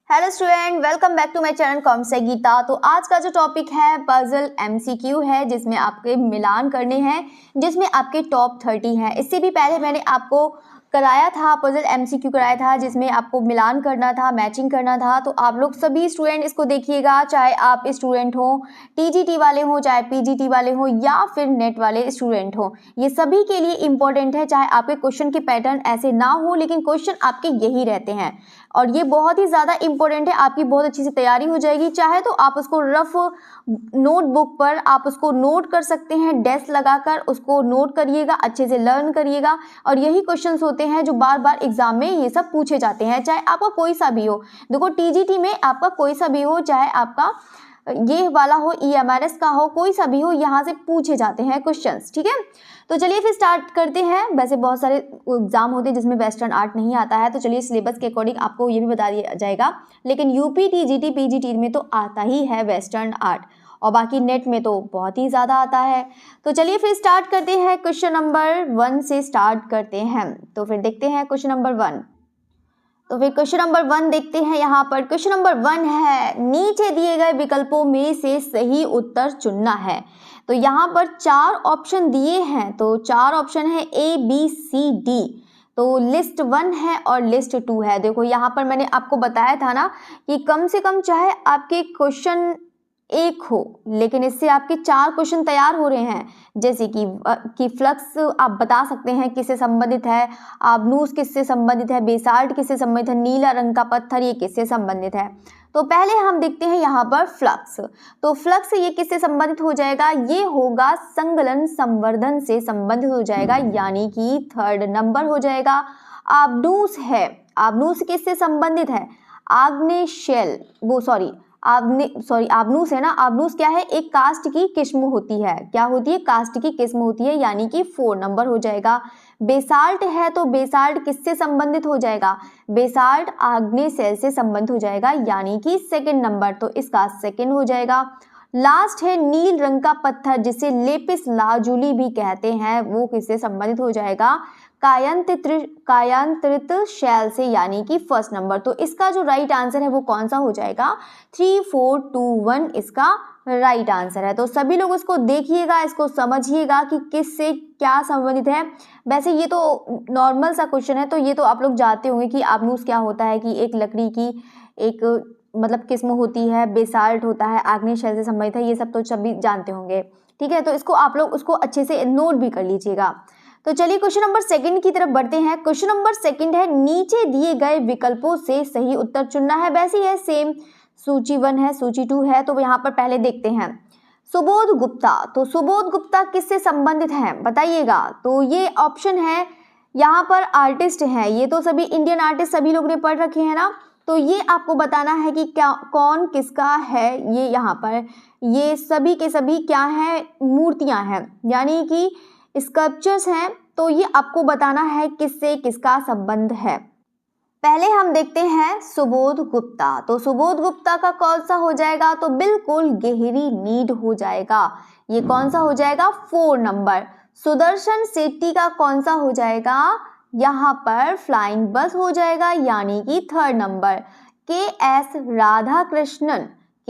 Hello student, welcome back to my channel कॉम से गीता। तो आज का जो टॉपिक है पजल एमसीक्यू है, जिसमें आपके मिलान करने हैं, जिसमें आपके टॉप 30 हैं। इससे भी पहले मैंने आपको कराया था, पजल एमसीक्यू कराया था, जिसमें आपको मिलान करना था, मैचिंग करना था। तो आप लोग सभी स्टूडेंट इसको देखिएगा, चाहे आप स्टूडेंट हो, टीजीटी वाले हो, चाहे पीजीटी वाले हो, या फिर नेट वाले स्टूडेंट हो। ये सभी के लिए इंपॉर्टेंट है, चाहे आपके क्वेश्चन के पैटर्न ऐसे ना हो, लेकिन क्वेश्चन आपके यही रहते हैं और ये बहुत ही ज़्यादा इंपॉर्टेंट है। आपकी बहुत अच्छी से तैयारी हो जाएगी। चाहे तो आप उसको रफ नोटबुक पर आप उसको नोट कर सकते हैं, डेस्क लगाकर उसको नोट करिएगा, अच्छे से लर्न करिएगा। और यही क्वेश्चंस होते हैं जो बार बार एग्जाम में ये सब पूछे जाते हैं, चाहे आपका कोई सा भी हो। देखो, टीजीटी में आपका कोई सा भी हो, चाहे आपका ये वाला हो, ईएमआरएस का हो, कोई सा भी हो, यहाँ से पूछे जाते हैं क्वेश्चंस। ठीक है, तो चलिए फिर स्टार्ट करते हैं। वैसे बहुत सारे एग्जाम होते हैं जिसमें वेस्टर्न आर्ट नहीं आता है, तो चलिए सिलेबस के अकॉर्डिंग आपको ये भी बता दिया जाएगा। लेकिन यूपी टीजीटी पीजीटी में तो आता ही है वेस्टर्न आर्ट, और बाकी नेट में तो बहुत ही ज़्यादा आता है। तो चलिए फिर स्टार्ट करते हैं, क्वेश्चन नंबर 1 से स्टार्ट करते हैं। तो फिर देखते हैं क्वेश्चन नंबर 1। तो फिर क्वेश्चन नंबर 1 देखते हैं। यहाँ पर क्वेश्चन नंबर 1 है, नीचे दिए गए विकल्पों में से सही उत्तर चुनना है। तो यहाँ पर 4 ऑप्शन दिए हैं, तो 4 ऑप्शन है A B C D। तो लिस्ट 1 है और लिस्ट 2 है। देखो यहाँ पर मैंने आपको बताया था ना कि कम से कम चाहे आपके क्वेश्चन एक हो, लेकिन इससे आपके 4 क्वेश्चन तैयार हो रहे हैं। जैसे कि फ्लक्स आप बता सकते हैं किससे संबंधित है, आबनूस किससे संबंधित है, बेसाल्ट किससे संबंधित है, नीला रंग का पत्थर ये किससे संबंधित है। तो पहले हम देखते हैं यहाँ पर फ्लक्स। तो फ्लक्स ये किससे संबंधित हो जाएगा, ये होगा संगलन संवर्धन से संबंधित हो जाएगा, यानी कि 3rd नंबर हो जाएगा। आबनूस है, आबनूस किससे संबंधित है, आग्नेय शेल, आबनूस है ना। आबनूस क्या है, एक कास्ट की किस्म होती है। क्या होती है, कास्ट की किस्म होती है, यानी कि 4 नंबर हो जाएगा। बेसाल्ट है, तो बेसाल्ट किससे संबंधित हो जाएगा, बेसाल्ट आग्नेय शेल से संबंधित हो जाएगा, यानी कि 2nd नंबर, तो इसका 2nd हो जाएगा। लास्ट है नील रंग का पत्थर, जिसे लेपिस लाजुली भी कहते हैं, वो किससे संबंधित हो जाएगा, कायांतरित शैल से, यानी कि 1st नंबर। तो इसका जो राइट आंसर है वो कौन सा हो जाएगा, 3 4 2 1 इसका राइट आंसर है। तो सभी लोग इसको देखिएगा, इसको समझिएगा कि किससे क्या संबंधित है। वैसे ये तो नॉर्मल सा क्वेश्चन है, तो ये तो आप लोग जानते होंगे कि आबनूस क्या होता है, कि एक लकड़ी की एक मतलब किस्म होती है, बेसाल्ट होता है, आग्नेय शेल से संबंधित है, ये सब तो सभी जानते होंगे। ठीक है, तो इसको आप लोग उसको अच्छे से नोट भी कर लीजिएगा। तो चलिए क्वेश्चन नंबर 2 की तरफ बढ़ते हैं। क्वेश्चन नंबर 2 है, नीचे दिए गए विकल्पों से सही उत्तर चुनना है। वैसे है सेम, सूची 1 है, सूची 2 है। तो यहाँ पर पहले देखते हैं सुबोध गुप्ता। तो सुबोध गुप्ता किससे संबंधित है बताइएगा। तो ये ऑप्शन है, यहाँ पर आर्टिस्ट है, ये तो सभी इंडियन आर्टिस्ट सभी लोग ने पढ़ रखे हैं ना। तो ये आपको बताना है कि क्या कौन किसका है। ये यहाँ पर ये सभी के सभी क्या है, मूर्तियां हैं, यानी कि स्कल्पचर्स हैं। तो ये आपको बताना है किससे किसका संबंध है। पहले हम देखते हैं सुबोध गुप्ता। तो सुबोध गुप्ता का कौन सा हो जाएगा, तो बिल्कुल गहरी नीड हो जाएगा। ये कौन सा हो जाएगा, 4 नंबर। सुदर्शन शेट्टी का कौन सा हो जाएगा, यहाँ पर फ्लाइंग बस हो जाएगा, यानी कि 3rd नंबर। के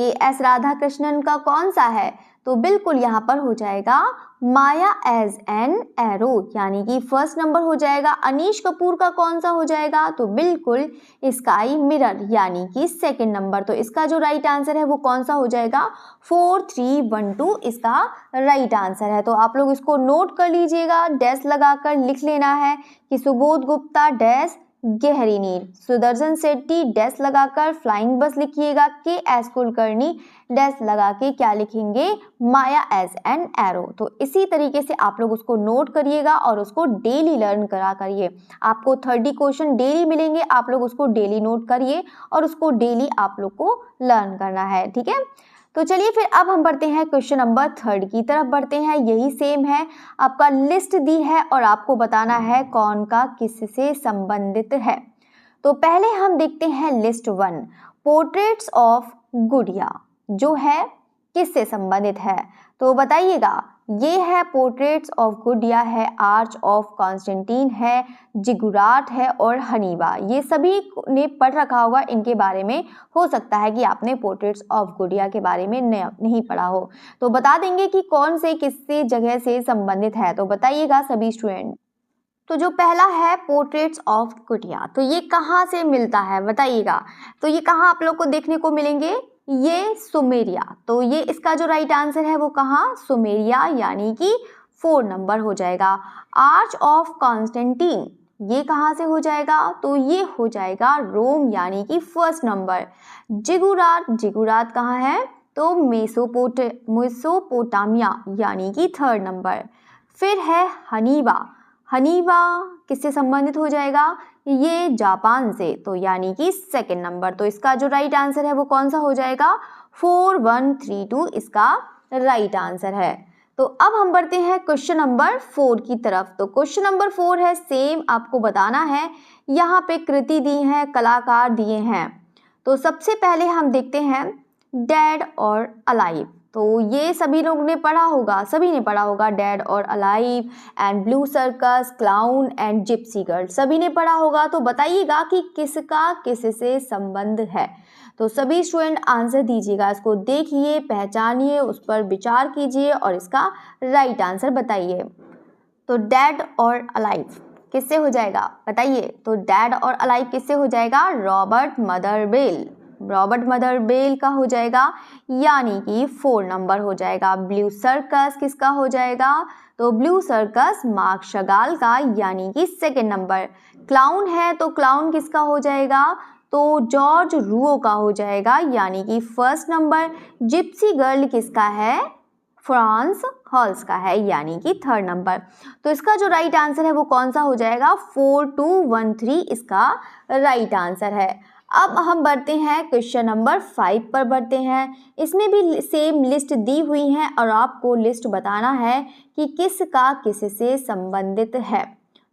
एस राधाकृष्णन का कौन सा है, तो बिल्कुल यहाँ पर हो जाएगा माया एज एन एरो, यानी कि 1st नंबर हो जाएगा। अनीश कपूर का कौन सा हो जाएगा, तो बिल्कुल स्काई मिरर, यानी कि 2nd नंबर। तो इसका जो राइट आंसर है वो कौन सा हो जाएगा, 4 3 1 2 इसका राइट आंसर है। तो आप लोग इसको नोट कर लीजिएगा, डैश लगाकर लिख लेना है कि सुबोध गुप्ता डैश गहरी नींद, सुदर्शन शेट्टी डैश लगाकर फ्लाइंग बस लिखिएगा, के एस कुलकर्णी डैश लगा के क्या लिखेंगे, माया एज एन एरो। तो इसी तरीके से आप लोग उसको नोट करिएगा और उसको डेली लर्न करा करिए। आपको 30 क्वेश्चन डेली मिलेंगे, आप लोग उसको डेली नोट करिए और उसको डेली आप लोग को लर्न करना है। ठीक है, तो चलिए फिर अब हम बढ़ते हैं क्वेश्चन नंबर 3 की तरफ बढ़ते हैं। यही सेम है, आपका लिस्ट दी है और आपको बताना है कौन का किससे संबंधित है। तो पहले हम देखते हैं लिस्ट 1, पोर्ट्रेट्स ऑफ गुड़िया जो है किससे संबंधित है? तो बताइएगा। ये है पोर्ट्रेट्स ऑफ गुडिया है, आर्च ऑफ कॉन्स्टेंटीन है, जिगुराट है और हनीबा। ये सभी ने पढ़ रखा होगा इनके बारे में। हो सकता है कि आपने पोर्ट्रेट्स ऑफ गुडिया के बारे में नहीं पढ़ा हो। तो बता देंगे कि कौन से किससे जगह से संबंधित है। तो बताइएगा सभी स्टूडेंट। तो जो पहला है पोर्ट्रेट्स ऑफ गुडिया, तो ये कहाँ से मिलता है बताइएगा। तो ये कहाँ आप लोग को देखने को मिलेंगे? ये सुमेरिया। तो ये इसका जो राइट आंसर है वो कहाँ? सुमेरिया, यानी कि 4 नंबर हो जाएगा। आर्च ऑफ कॉन्स्टेंटीन, ये कहाँ से हो जाएगा? तो ये हो जाएगा रोम, यानी कि 1st नंबर। जिगुराट, जिगुराट कहाँ है? तो मेसोपोटामिया, यानी कि 3rd नंबर। फिर है हनीबा, हनीबा किससे संबंधित हो जाएगा? ये जापान से, तो यानी कि 2nd नंबर। तो इसका जो राइट आंसर है वो कौन सा हो जाएगा? 4132 इसका राइट आंसर है। तो अब हम बढ़ते हैं क्वेश्चन नंबर 4 की तरफ। तो क्वेश्चन नंबर 4 है, सेम आपको बताना है। यहाँ पे कृति दी है, कलाकार दिए हैं। तो सबसे पहले हम देखते हैं डेड और अलाइव। तो ये सभी लोग ने पढ़ा होगा, सभी ने पढ़ा होगा। डेड और alive and blue circus, clown and Gypsy girl, सभी ने पढ़ा होगा। तो बताइएगा कि किसका किससे संबंध है। तो सभी स्टूडेंट आंसर दीजिएगा, इसको देखिए, पहचानिए, उस पर विचार कीजिए और इसका राइट आंसर बताइए। तो डेड और अलाइव किससे हो जाएगा बताइए। तो डेड और अलाइव किससे हो जाएगा? Robert Motherwell, Robert Motherwell का हो जाएगा, यानी कि 4 नंबर हो जाएगा। ब्लू सर्कस किसका हो जाएगा? तो ब्लू सर्कस मार्क शगाल का, यानी कि 2nd नंबर। क्लाउन है तो क्लाउन किसका हो जाएगा? तो जॉर्ज रूओ का हो जाएगा, यानी कि 1st नंबर। जिप्सी गर्ल किसका है? फ्रांस हॉल्स का है, यानी कि 3rd नंबर। तो इसका जो राइट आंसर है वो कौन सा हो जाएगा? 4213 इसका राइट आंसर है। अब हम बढ़ते हैं क्वेश्चन नंबर 5 पर बढ़ते हैं। इसमें भी सेम लिस्ट दी हुई है और आपको लिस्ट बताना है कि किसका किससे संबंधित है।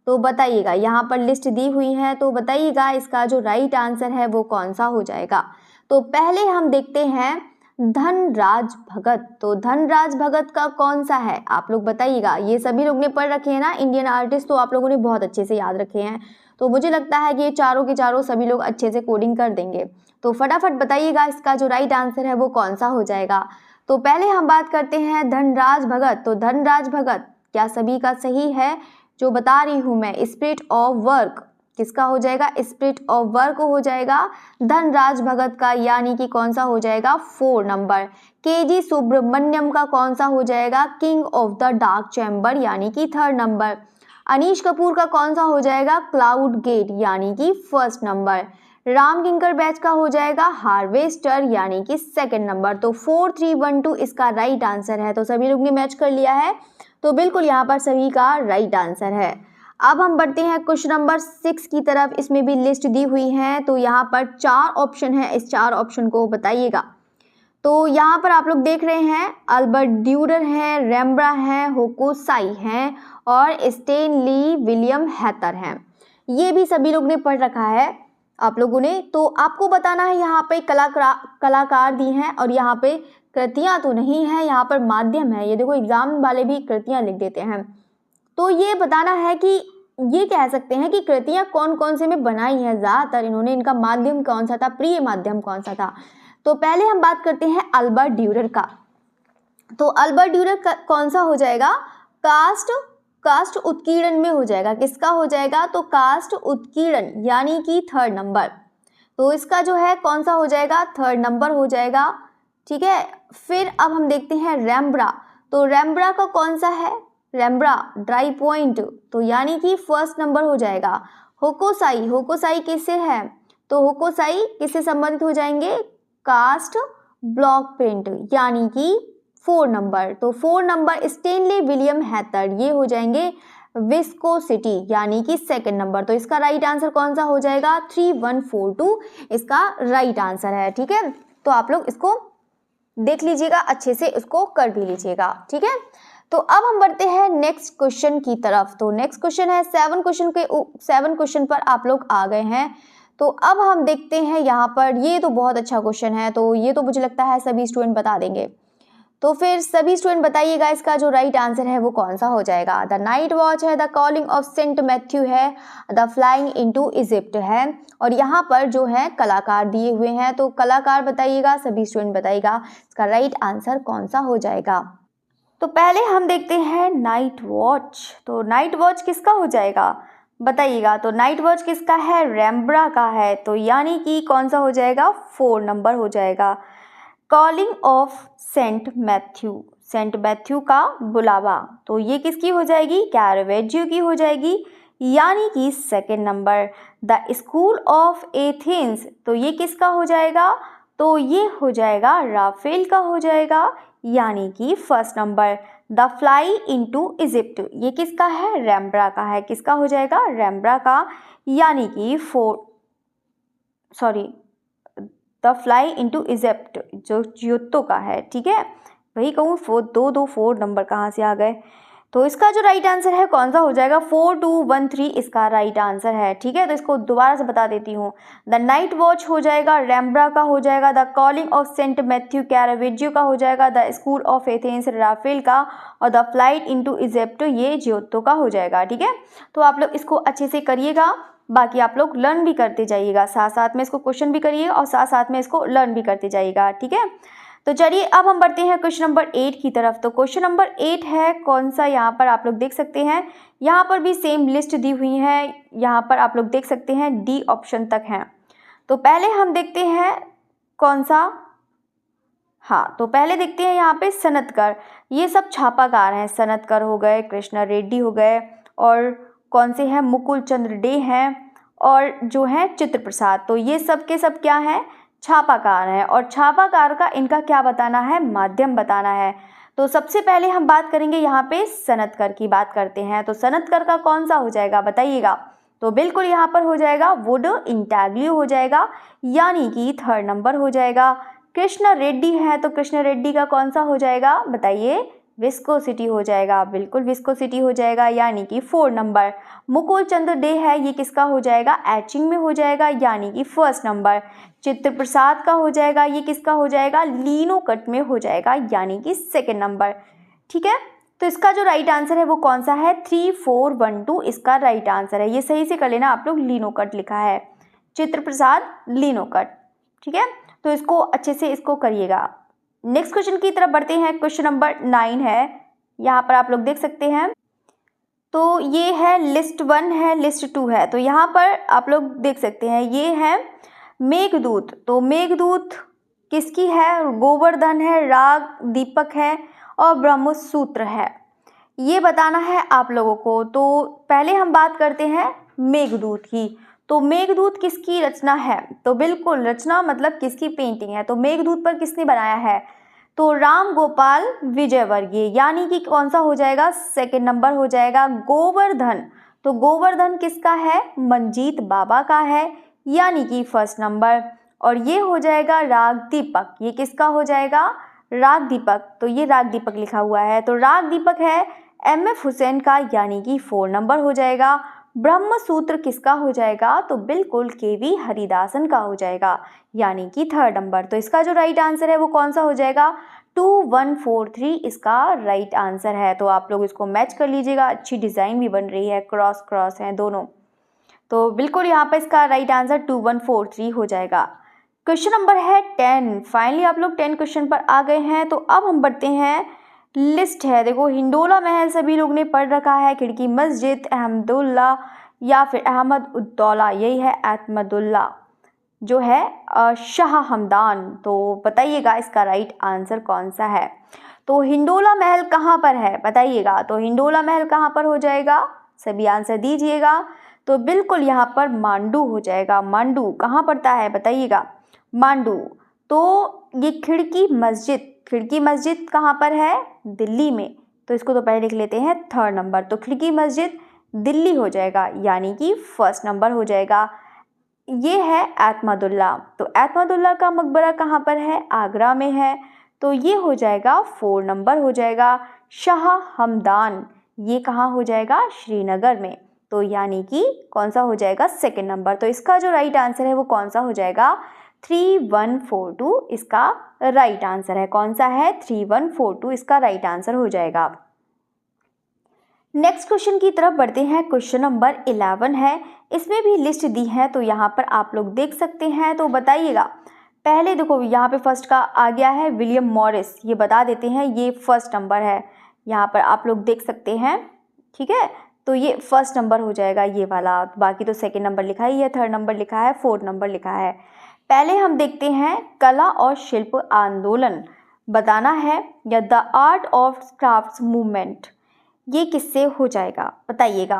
तो बताइएगा, यहाँ पर लिस्ट दी हुई है, तो बताइएगा इसका जो राइट आंसर है वो कौन सा हो जाएगा। तो पहले हम देखते हैं धनराज भगत। तो धनराज भगत का कौन सा है आप लोग बताइएगा। ये सभी लोग ने पढ़ रखे हैं ना, इंडियन आर्टिस्ट, तो आप लोगों ने बहुत अच्छे से याद रखे हैं। तो मुझे लगता है कि ये चारों के चारों सभी लोग अच्छे से कोडिंग कर देंगे। तो फटाफट बताइएगा इसका जो राइट आंसर है वो कौन सा हो जाएगा। तो पहले हम बात करते हैं धनराज भगत। तो धनराज भगत क्या सभी का सही है? जो बता रही हूँ मैं, स्पिरिट ऑफ वर्क किसका हो जाएगा? स्पिरिट ऑफ वर्क हो जाएगा धनराज भगत का, यानी कि कौन सा हो जाएगा? 4 नंबर। केजी सुब्रमण्यम का कौन सा हो जाएगा? King of the dark chamber, यानी कि 3rd नंबर। अनीश कपूर का कौन सा हो जाएगा? क्लाउड गेट, यानी कि 1st नंबर। राम किंकर बैच का हो जाएगा हार्वेस्टर, यानी कि 2nd नंबर। तो 4312 इसका राइट आंसर है। तो सभी लोग ने मैच कर लिया है, तो बिल्कुल यहाँ पर सभी का राइट आंसर है। अब हम बढ़ते हैं क्वेश्चन नंबर 6 की तरफ। इसमें भी लिस्ट दी हुई है, तो यहाँ पर 4 ऑप्शन है, इस 4 ऑप्शन को बताइएगा। तो यहाँ पर आप लोग देख रहे हैं अल्बर्ट ड्यूरर है, रेम्ब्रा है, होकोसाई है और स्टेनली विलियम हैथर हैं। ये भी सभी लोग ने पढ़ रखा है आप लोगों ने। तो आपको बताना है, यहाँ पे कलाकार दी हैं और यहाँ पे कृतियाँ तो नहीं है, यहाँ पर माध्यम है। ये देखो एग्जाम वाले भी कृतियाँ लिख देते हैं। तो ये बताना है कि ये कह सकते हैं कि कृतियाँ कौन कौन से में बनाई हैं ज़्यादातर इन्होंने, इनका माध्यम कौन सा था, प्रिय माध्यम कौन सा था। तो पहले हम बात करते हैं अल्बर्ट ड्यूरर का। तो अल्बर्ट ड्यूरर का कौन सा हो जाएगा? कास्ट उत्कीर्णन में हो जाएगा। किसका हो जाएगा? तो कास्ट उत्कीर्णन, यानी कि 3rd नंबर। तो इसका जो है कौन सा हो जाएगा? 3rd नंबर हो जाएगा, ठीक है। फिर अब हम देखते हैं रेम्ब्रा। तो रेम्ब्रा का कौन सा है? रेम्ब्रा ड्राई पॉइंट, तो यानी कि 1st नंबर हो जाएगा। होकोसाई, होकोसाई किससे है? तो होकोसाई किससे संबंधित हो जाएंगे? कास्ट ब्लॉक प्रिंट, यानी कि 4 नंबर। तो 4 नंबर स्टेनली विलियम हैथर, ये हो जाएंगे विस्कोसिटी, यानी कि 2nd नंबर। तो इसका राइट आंसर कौन सा हो जाएगा? 3142 इसका राइट आंसर है, ठीक है। तो आप लोग इसको देख लीजिएगा, अच्छे से इसको कर भी लीजिएगा, ठीक है। तो अब हम बढ़ते हैं नेक्स्ट क्वेश्चन की तरफ। तो नेक्स्ट क्वेश्चन है 7 क्वेश्चन पर आप लोग आ गए हैं। तो अब हम देखते हैं यहाँ पर, ये तो बहुत अच्छा क्वेश्चन है, तो ये तो मुझे लगता है सभी स्टूडेंट बता देंगे। तो फिर सभी स्टूडेंट बताइएगा इसका जो राइट आंसर है वो कौन सा हो जाएगा। द नाइट वॉच है, the calling of Saint Matthew है, द फ्लाइंग इनटू इजिप्ट है। और यहाँ पर जो है कलाकार दिए हुए हैं, तो कलाकार बताइएगा, सभी स्टूडेंट बताइएगा इसका राइट आंसर कौन सा हो जाएगा। तो पहले हम देखते हैं नाइट वॉच। तो नाइट वॉच किसका हो जाएगा बताइएगा। तो नाइट वॉच किसका है, रेम्ब्रा का है, तो यानी कि कौन सा हो जाएगा, 4 नंबर हो जाएगा। Calling of Saint Matthew, Saint Matthew का बुलावा, तो ये किसकी हो जाएगी, कैरावेजियो की हो जाएगी, यानी कि 2nd number. The school of Athens, तो ये किसका हो जाएगा, तो ये हो जाएगा राफेल का हो जाएगा, यानी कि 1st number. The fly into Egypt, ये किसका है, रेम्ब्रा का है, किसका हो जाएगा, रेम्ब्रा का, यानी कि द फ्लाई इनटू इजिप्ट जो जियोतो का है, ठीक है। वही कहूँ 4 नंबर कहाँ से आ गए। तो इसका जो राइट आंसर है कौन सा हो जाएगा, 4213 इसका राइट आंसर है, ठीक है। तो इसको दोबारा से बता देती हूँ। द नाइट वॉच हो जाएगा, रेम्ब्रा का हो जाएगा, the calling of Saint Matthew Caravaggio का हो जाएगा, the school of Athens Raphael का, और द फ्लाइट इनटू इजिप्ट ये जियोतो का हो जाएगा, ठीक है। तो आप लोग इसको अच्छे से करिएगा, बाकी आप लोग लर्न भी करते जाइएगा, साथ साथ में इसको क्वेश्चन भी करिए और साथ साथ में इसको लर्न भी करते जाइएगा, ठीक है। तो चलिए अब हम बढ़ते हैं क्वेश्चन नंबर 8 की तरफ। तो क्वेश्चन नंबर 8 है कौन सा, यहाँ पर आप लोग देख सकते हैं, यहाँ पर भी सेम लिस्ट दी हुई है, यहाँ पर आप लोग देख सकते हैं डी ऑप्शन तक हैं। तो पहले हम देखते हैं कौन सा, हाँ तो पहले देखते हैं यहाँ पे सनतकर, ये सब छापाकार हैं, सनतकर हो गए, कृष्णा रेड्डी हो गए, और कौन से हैं, मुकुल चंद्र डे हैं, और जो है चित्र प्रसाद। तो ये सब के सब क्या हैं, छापाकार हैं, और छापाकार का इनका क्या बताना है, माध्यम बताना है। तो सबसे पहले हम बात करेंगे यहाँ पे सनतकर की बात करते हैं। तो सनतकर का कौन सा हो जाएगा बताइएगा। तो बिल्कुल यहाँ पर हो जाएगा वुड इंटैग्लियो हो जाएगा, यानी कि 3rd नंबर हो जाएगा। कृष्णा रेड्डी है, तो कृष्णा रेड्डी का कौन सा हो जाएगा बताइए, विस्कोसिटी हो जाएगा, बिल्कुल विस्कोसिटी हो जाएगा, यानी कि 4 नंबर। मुकुल चंद्र डे है, ये किसका हो जाएगा, एचिंग में हो जाएगा, यानी कि 1st नंबर। चित्र प्रसाद का हो जाएगा, ये किसका हो जाएगा, लीनो कट में हो जाएगा, यानी कि 2nd नंबर, ठीक है। तो इसका जो राइट आंसर है वो कौन सा है, 3412 इसका राइट आंसर है। ये सही से कर लेना आप लोग, लीनो कट लिखा है, चित्र प्रसाद लीनो कट, ठीक है। तो इसको अच्छे से इसको करिएगा। नेक्स्ट क्वेश्चन की तरफ बढ़ते हैं। क्वेश्चन नंबर 9 है, यहाँ पर आप लोग देख सकते हैं। तो ये है लिस्ट 1 है, लिस्ट 2 है। तो यहाँ पर आप लोग देख सकते हैं ये है मेघदूत। तो मेघदूत किसकी है, गोवर्धन है, राग दीपक है, और ब्रह्मसूत्र है, ये बताना है आप लोगों को। तो पहले हम बात करते हैं मेघदूत की। तो मेघदूत किसकी रचना है, तो बिल्कुल रचना मतलब किसकी पेंटिंग है। तो मेघदूत पर किसने बनाया है, तो राम गोपाल विजयवर्गीय, यानी कि कौन सा हो जाएगा, 2nd नंबर हो जाएगा। गोवर्धन, तो गोवर्धन किसका है, मंजीत बाबा का है, यानी कि 1st नंबर। और ये हो जाएगा राग दीपक, ये किसका हो जाएगा, राग दीपक, तो ये राग दीपक लिखा हुआ है, तो राग दीपक है MF हुसैन का, यानी कि 4 नंबर हो जाएगा। ब्रह्मसूत्र किसका हो जाएगा, तो बिल्कुल KV हरिदासन का हो जाएगा, यानी कि 3rd नंबर। तो इसका जो राइट आंसर है वो कौन सा हो जाएगा, 2143 इसका राइट आंसर है। तो आप लोग इसको मैच कर लीजिएगा, अच्छी डिज़ाइन भी बन रही है, क्रॉस क्रॉस हैं दोनों। तो बिल्कुल यहाँ पर इसका राइट आंसर 2143 हो जाएगा। क्वेश्चन नंबर है 10। फाइनली आप लोग 10 क्वेश्चन पर आ गए हैं। तो अब हम बढ़ते हैं, लिस्ट है, देखो हिंडोला महल सभी लोग ने पढ़ रखा है, खिड़की मस्जिद, अहमदुल्ला या फिर अहमद उद्दौला, यही है अहमदुल्ला जो है शाह हमदान। तो बताइएगा इसका राइट आंसर कौन सा है। तो हिंडोला महल कहाँ पर है बताइएगा। तो हिंडोला महल कहाँ पर हो जाएगा, सभी आंसर दीजिएगा। तो बिल्कुल यहाँ पर मांडू हो जाएगा। मांडू कहाँ पड़ता है बताइएगा, मांडू। तो ये खिड़की मस्जिद कहाँ पर है, दिल्ली में। तो इसको तो पहले लिख लेते हैं 3rd नंबर। तो खिड़की मस्जिद दिल्ली हो जाएगा, यानी कि 1st नंबर हो जाएगा। ये है अहमदुल्ला। तो अहमदुल्ला का मकबरा कहाँ पर है, आगरा में है, तो ये हो जाएगा 4 नंबर हो जाएगा। शाह हमदान ये कहाँ हो जाएगा, श्रीनगर में, तो यानी कि कौन सा हो जाएगा, 2nd नंबर। तो इसका जो राइट आंसर है वो कौन सा हो जाएगा, 3142 इसका राइट आंसर है। कौन सा है? 3142 इसका राइट आंसर हो जाएगा। नेक्स्ट क्वेश्चन की तरफ बढ़ते हैं। क्वेश्चन नंबर 11 है, इसमें भी लिस्ट दी है तो यहाँ पर आप लोग देख सकते हैं। तो बताइएगा, पहले देखो यहाँ पे फर्स्ट का आ गया है विलियम मॉरिस, ये बता देते हैं, ये फर्स्ट नंबर है, यहाँ पर आप लोग देख सकते हैं। ठीक है, तो ये फर्स्ट नंबर हो जाएगा ये वाला, बाकी तो सेकंड नंबर लिखा ही है, थर्ड नंबर लिखा है, फोर्थ नंबर लिखा है। पहले हम देखते हैं कला और शिल्प आंदोलन बताना है, या the art of crafts movement, ये किससे हो जाएगा बताइएगा।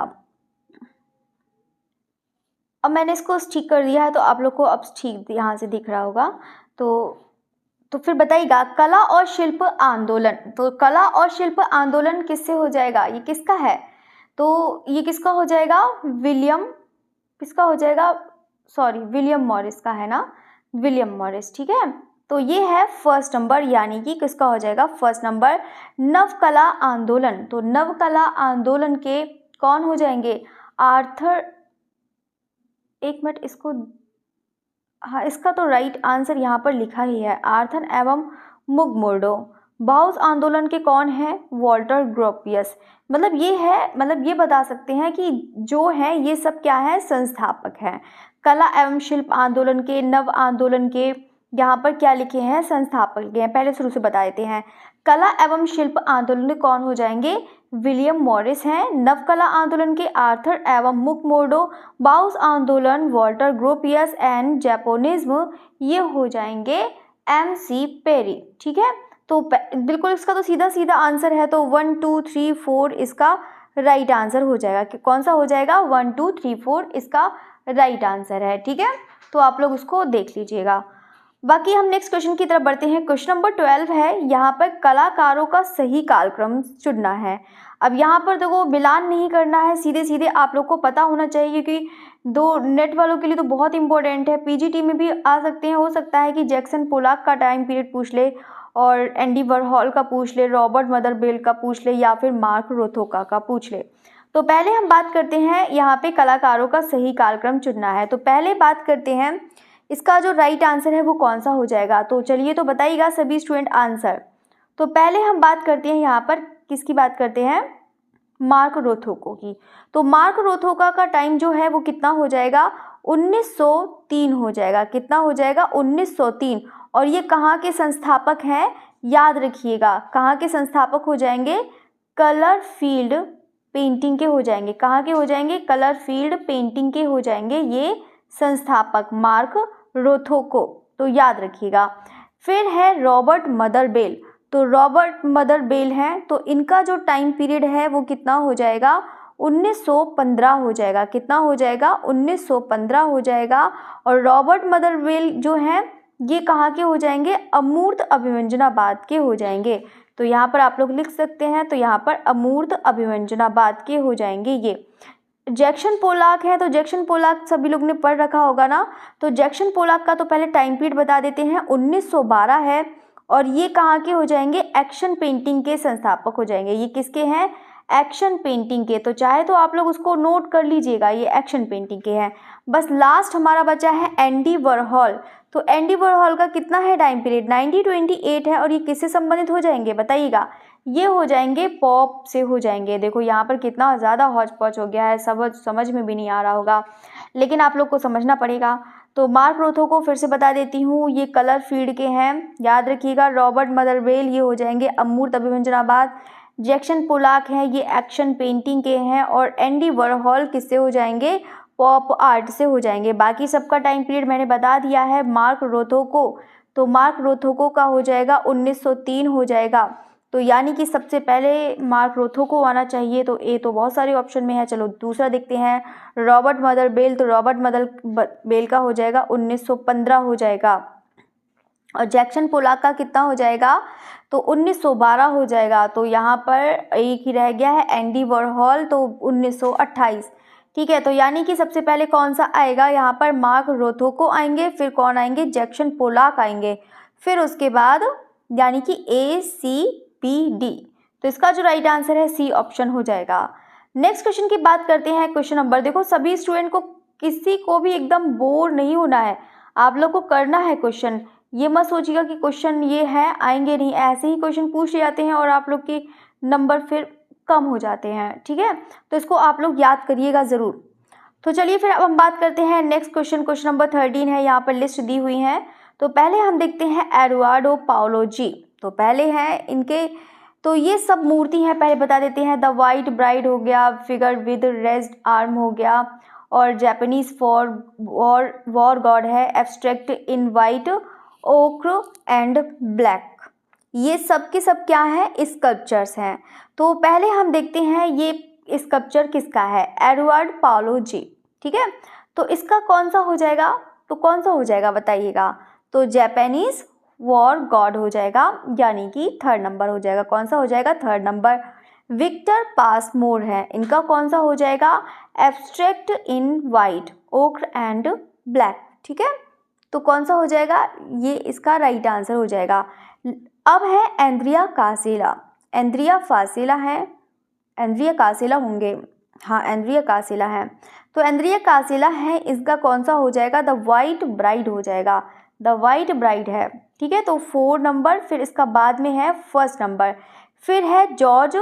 अब मैंने इसको ठीक कर दिया है तो आप लोग को अब ठीक यहाँ से दिख रहा होगा। तो फिर बताइएगा, कला और शिल्प आंदोलन, तो कला और शिल्प आंदोलन किससे हो जाएगा? ये किसका है? तो ये किसका हो जाएगा? विलियम मॉरिस का है ना, विलियम मॉरिस। ठीक है, तो ये है फर्स्ट नंबर, यानी कि किसका हो जाएगा? फर्स्ट नंबर नवकला आंदोलन। तो नवकला आंदोलन के कौन हो जाएंगे? आर्थर, एक मिनट, इसको, हाँ इसका तो राइट आंसर यहाँ पर लिखा ही है, आर्थर एवं मुगमुर्डो। बाउस आंदोलन के कौन है? वॉल्टर ग्रोपियस। मतलब ये है, मतलब ये बता सकते हैं कि जो है ये सब क्या है? संस्थापक हैं। कला एवं शिल्प आंदोलन के, नव आंदोलन के यहाँ पर क्या लिखे हैं? संस्थापक लिखे हैं। पहले शुरू से बता देते हैं, कला एवं शिल्प आंदोलन में कौन हो जाएंगे? विलियम मॉरिस हैं। नवकला आंदोलन के आर्थर एवं मुगमुर्डो। बाउस आंदोलन वॉल्टर ग्रोपियस एंड जैपोनिज्म, ये हो जाएंगे MC पेरी। ठीक है, तो बिल्कुल इसका तो सीधा सीधा आंसर है, तो 1 2 3 4 इसका राइट आंसर हो जाएगा। कि कौन सा हो जाएगा? 1 2 3 4 इसका राइट आंसर है। ठीक है, तो आप लोग उसको देख लीजिएगा। बाकी हम नेक्स्ट क्वेश्चन की तरफ बढ़ते हैं। क्वेश्चन नंबर 12 है, यहाँ पर कलाकारों का सही कालक्रम चुनना है। अब यहाँ पर देखो मिलान नहीं करना है, सीधे सीधे आप लोग को पता होना चाहिए, क्योंकि दो नेट वालों के लिए तो बहुत इंपॉर्टेंट है, PGT में भी आ सकते हैं। हो सकता है कि जैक्सन पोलाक का टाइम पीरियड पूछ ले, और एंडी वॉरहॉल का पूछ ले, रॉबर्ट मदरबिल का पूछ ले, या फिर मार्क रोथोका का पूछ ले। तो पहले हम बात करते हैं यहाँ पे कलाकारों का सही कालक्रम चुनना है। तो पहले बात करते हैं इसका जो राइट आंसर है वो कौन सा हो जाएगा। तो चलिए तो बताइएगा सभी स्टूडेंट आंसर। तो पहले हम बात करते हैं यहाँ पर किसकी बात करते हैं? मार्क रोथोको की। तो मार्क रोथोका का टाइम जो है वो कितना हो जाएगा? 1903 हो जाएगा। कितना हो जाएगा? 1903। और ये कहाँ के संस्थापक हैं? याद रखिएगा, कहाँ के संस्थापक हो जाएंगे? कलर फील्ड पेंटिंग के हो जाएंगे। कहाँ के हो जाएंगे? कलर फील्ड पेंटिंग के हो जाएंगे ये संस्थापक, मार्क रोथोको। तो याद रखिएगा। फिर है रॉबर्ट मदरबिल। तो रॉबर्ट मदरबिल हैं, तो इनका जो टाइम पीरियड है वो कितना हो जाएगा? 1915 हो जाएगा। कितना हो जाएगा? 1915 हो जाएगा। और रॉबर्ट मदरबिल जो हैं ये कहाँ के हो जाएंगे? अमूर्त अभिव्यंजनावाद के हो जाएंगे। तो यहाँ पर आप लोग लिख सकते हैं, तो यहाँ पर अमूर्त अभिव्यंजनावाद के हो जाएंगे ये। जैक्सन पोलाक है, तो जैक्सन पोलाक सभी लोग ने पढ़ रखा होगा ना। तो जैक्सन पोलाक का तो पहले टाइम पीरियड बता देते हैं, 1912 है। और ये कहाँ के हो जाएंगे? एक्शन पेंटिंग के संस्थापक हो जाएंगे। ये किसके हैं? एक्शन पेंटिंग के। तो चाहे तो आप लोग उसको नोट कर लीजिएगा, ये एक्शन पेंटिंग के हैं। बस लास्ट हमारा बचा है एंडी वॉरहॉल। तो एंडी वॉरहॉल का कितना है टाइम पीरियड? 1928 है। और ये किससे संबंधित हो जाएंगे बताइएगा? ये हो जाएंगे पॉप से हो जाएंगे। देखो यहाँ पर कितना ज़्यादा हौच पौच हो गया है, समझ में भी नहीं आ रहा होगा, लेकिन आप लोग को समझना पड़ेगा। तो मार्क रोथोको फिर से बता देती हूँ, ये कलर फील्ड के हैं, याद रखिएगा। रॉबर्ट मदरबिल ये हो जाएंगे अमूर्त अभिव्यंजनावाद। जैक्सन पोलाक हैं, ये एक्शन पेंटिंग के हैं। और एंडी वॉरहॉल किससे हो जाएंगे? पॉप आर्ट से हो जाएंगे। बाकी सबका टाइम पीरियड मैंने बता दिया है। मार्क रोथोको, तो मार्क रोथोको का हो जाएगा 1903 हो जाएगा। तो यानी कि सबसे पहले मार्क रोथोको आना चाहिए। तो ए तो बहुत सारे ऑप्शन में है, चलो दूसरा देखते हैं। रॉबर्ट मदरबिल, तो रॉबर्ट मदरबिल का हो जाएगा 1915 हो जाएगा। और जैक्सन पोलाक का कितना हो जाएगा? तो 1912 हो जाएगा। तो यहाँ पर एक ही रह गया है एंडी वॉरहॉल, तो 1928। ठीक है, तो यानी कि सबसे पहले कौन सा आएगा यहाँ पर? मार्क रोथोको आएंगे। फिर कौन आएंगे? जैक्सन पोलाक आएंगे। फिर उसके बाद यानी कि ACPD। तो इसका जो राइट आंसर है C ऑप्शन हो जाएगा। नेक्स्ट क्वेश्चन की बात करते हैं। क्वेश्चन नंबर देखो, सभी स्टूडेंट को, किसी को भी एकदम बोर नहीं होना है। आप लोग को करना है क्वेश्चन। ये मत सोचिएगा कि क्वेश्चन ये है आएंगे नहीं, ऐसे ही क्वेश्चन पूछ ले जाते हैं और आप लोग के नंबर फिर कम हो जाते हैं, ठीक है। तो इसको आप लोग याद करिएगा ज़रूर। तो चलिए फिर अब हम बात करते हैं नेक्स्ट क्वेश्चन। क्वेश्चन नंबर 13 है, यहाँ पर लिस्ट दी हुई है। तो पहले हम देखते हैं एडुआर्डो पाओलो जी। तो पहले हैं इनके, तो ये सब मूर्ति हैं, पहले बता देते हैं। द वाइट ब्राइड हो गया, फिगर विद रेज्ड आर्म हो गया, और जापानीज फॉर वॉर गॉड है, abstract in white ochre and black. ये सब के सब क्या है, स्कल्पचर्स हैं। तो पहले हम देखते हैं ये स्कल्पचर किसका है, एडवर्ड पाओलो जी, ठीक है। तो इसका कौन सा हो जाएगा, तो कौन सा हो जाएगा बताइएगा। तो जापानीज वॉर गॉड हो जाएगा, यानी कि 3rd नंबर हो जाएगा। कौन सा हो जाएगा, 3rd नंबर। विक्टर पासमोर है, इनका कौन सा हो जाएगा, abstract in white ochre and black, ठीक है। तो कौन सा हो जाएगा, ये इसका राइट आंसर हो जाएगा। अब है एंड्रिया कासेला, एंड्रिया फासेला है, एंड्रिया कासेला होंगे, हाँ एंड्रिया कासेला है। तो एंड्रिया कासेला है, इसका कौन सा हो जाएगा, द वाइट ब्राइड हो जाएगा, द वाइट ब्राइड है, ठीक है। तो 4 नंबर, फिर इसका बाद में है 1st नंबर। फिर है जॉर्ज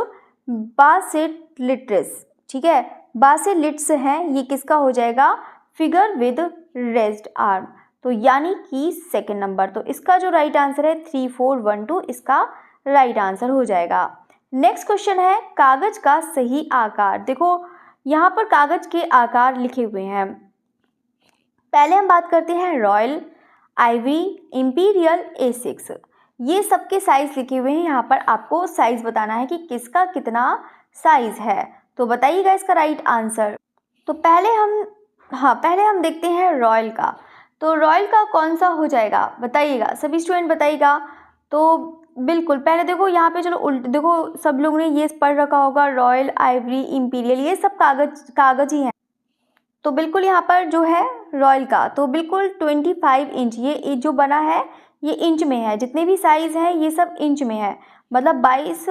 बासेलिट्स, ठीक है, बासेलिट्स है, ये किसका हो जाएगा, फिगर विद रेज्ड आर्म, तो यानी कि 2nd नंबर। तो इसका जो राइट आंसर है 3, 4, 1, 2 इसका राइट आंसर हो जाएगा। नेक्स्ट क्वेश्चन है कागज का सही आकार। देखो यहाँ पर कागज के आकार लिखे हुए हैं। पहले हम बात करते हैं रॉयल, आइवरी, इंपीरियल, A6, ये सबके साइज लिखे हुए हैं। यहाँ पर आपको साइज बताना है कि किसका कितना साइज है। तो बताइएगा इसका राइट आंसर। तो पहले हम देखते हैं रॉयल का। तो रॉयल का कौन सा हो जाएगा बताइएगा, सभी स्टूडेंट बताइएगा। तो बिल्कुल पहले देखो यहाँ पे, चलो उल्ट देखो, सब लोग ने ये पढ़ रखा होगा, रॉयल, आइवरी, इंपीरियल, ये सब कागज ही हैं। तो बिल्कुल यहाँ पर जो है रॉयल का, तो बिल्कुल 25 इंच, ये जो बना है ये इंच में है, जितने भी साइज़ हैं ये सब इंच में है, मतलब 22,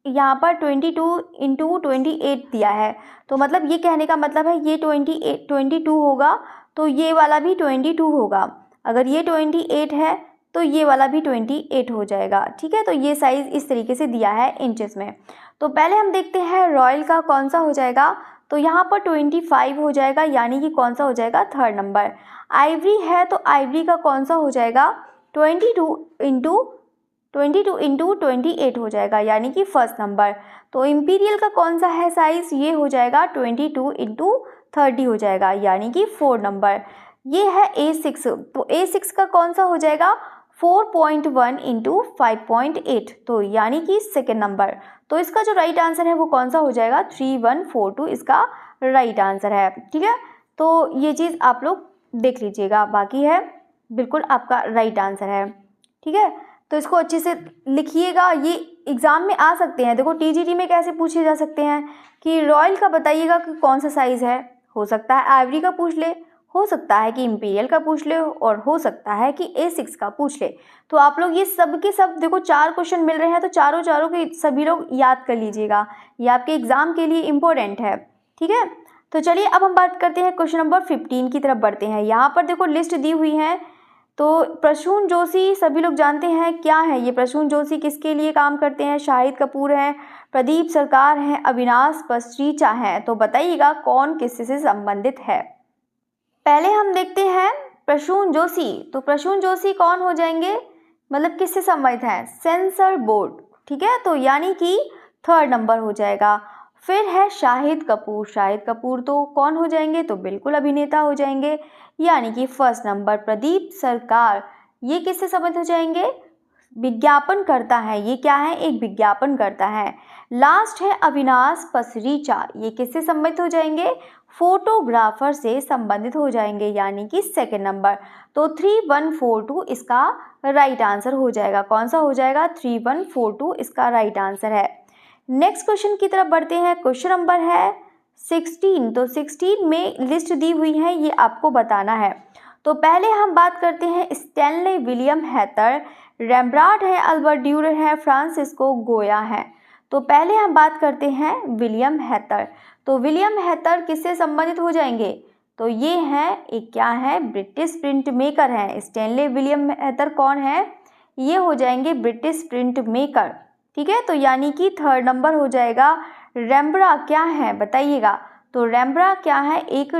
यहाँ पर 22 × 28 दिया है। तो मतलब ये कहने का मतलब है ये 22 होगा, तो ये वाला भी 22 होगा। अगर ये 28 है तो ये वाला भी 28 हो जाएगा, ठीक है। तो ये साइज़ इस तरीके से दिया है इंचेस में। तो पहले हम देखते हैं रॉयल का कौन सा हो जाएगा। तो यहाँ पर 25 हो जाएगा, यानी कि कौन सा हो जाएगा, 3rd नंबर। आइवरी है, तो आइवरी का कौन सा हो जाएगा, 22 × 28 हो जाएगा, यानी कि 1st नंबर। तो इंपीरियल का कौन सा है साइज़, ये हो जाएगा 22 × 30 हो जाएगा, यानी कि 4 नंबर। ये है A6, तो A6 का कौन सा हो जाएगा, 4.1 × 5.8, तो यानी कि 2nd नंबर। तो इसका जो राइट आंसर है वो कौन सा हो जाएगा, 3142 इसका राइट आंसर है, ठीक है। तो ये चीज़ आप लोग देख लीजिएगा, बाकी है बिल्कुल आपका राइट आंसर है, ठीक है। तो इसको अच्छे से लिखिएगा, ये एग्ज़ाम में आ सकते हैं। देखो TGT में कैसे पूछे जा सकते हैं कि रॉयल का बताइएगा कि कौन सा साइज़ है, हो सकता है आइवरी का पूछ ले, हो सकता है कि इंपीरियल का पूछ ले, और हो सकता है कि A6 का पूछ ले। तो आप लोग ये सब के सब देखो 4 क्वेश्चन मिल रहे हैं, तो चारों के सभी लोग याद कर लीजिएगा, ये आपके एग्ज़ाम के लिए इम्पोर्टेंट है, ठीक है। तो चलिए अब हम बात करते हैं क्वेश्चन नंबर 15 की तरफ बढ़ते हैं। यहाँ पर देखो लिस्ट दी हुई है। तो प्रसून जोशी सभी लोग जानते हैं क्या है ये, प्रसून जोशी किसके लिए काम करते हैं, शाहिद कपूर हैं, प्रदीप सरकार हैं, अविनाश पसरीचा हैं। तो बताइएगा कौन किससे संबंधित है। पहले हम देखते हैं प्रसून जोशी। तो प्रसून जोशी कौन हो जाएंगे, मतलब किससे संबंधित हैं, सेंसर बोर्ड, ठीक है। तो यानी कि 3rd नंबर हो जाएगा। फिर है शाहिद कपूर, शाहिद कपूर तो कौन हो जाएंगे, तो बिल्कुल अभिनेता हो जाएंगे, यानी कि 1st नंबर। प्रदीप सरकार, ये किससे संबंधित हो जाएंगे, विज्ञापन करता है, ये क्या है, एक विज्ञापन करता है। लास्ट है अविनाश पसरीचा, ये किससे संबंधित हो जाएंगे, फोटोग्राफर से संबंधित हो जाएंगे, यानी कि 2nd नंबर। तो 3142 इसका राइट आंसर हो जाएगा। कौन सा हो जाएगा, 3142 इसका राइट आंसर है। नेक्स्ट क्वेश्चन की तरफ बढ़ते हैं। क्वेश्चन नंबर है 16। तो 16 में लिस्ट दी हुई है, ये आपको बताना है। तो पहले हम बात करते हैं स्टैनले विलियम हैटर, रेम्ब्रांड है, अल्बर्ट ड्यूरर है, फ्रांसिस्को गोया है। तो पहले हम बात करते हैं विलियम हैटर। तो विलियम हैटर किससे संबंधित हो जाएंगे, तो ये है एक क्या है, ब्रिटिश प्रिंट मेकर है। स्टैनले विलियम हेथर कौन है, ये हो जाएंगे ब्रिटिश प्रिंट मेकर। ठीक है, तो यानी कि थर्ड नंबर हो जाएगा। रेम्ब्रा क्या है बताइएगा, तो रेम्ब्रा क्या है, एक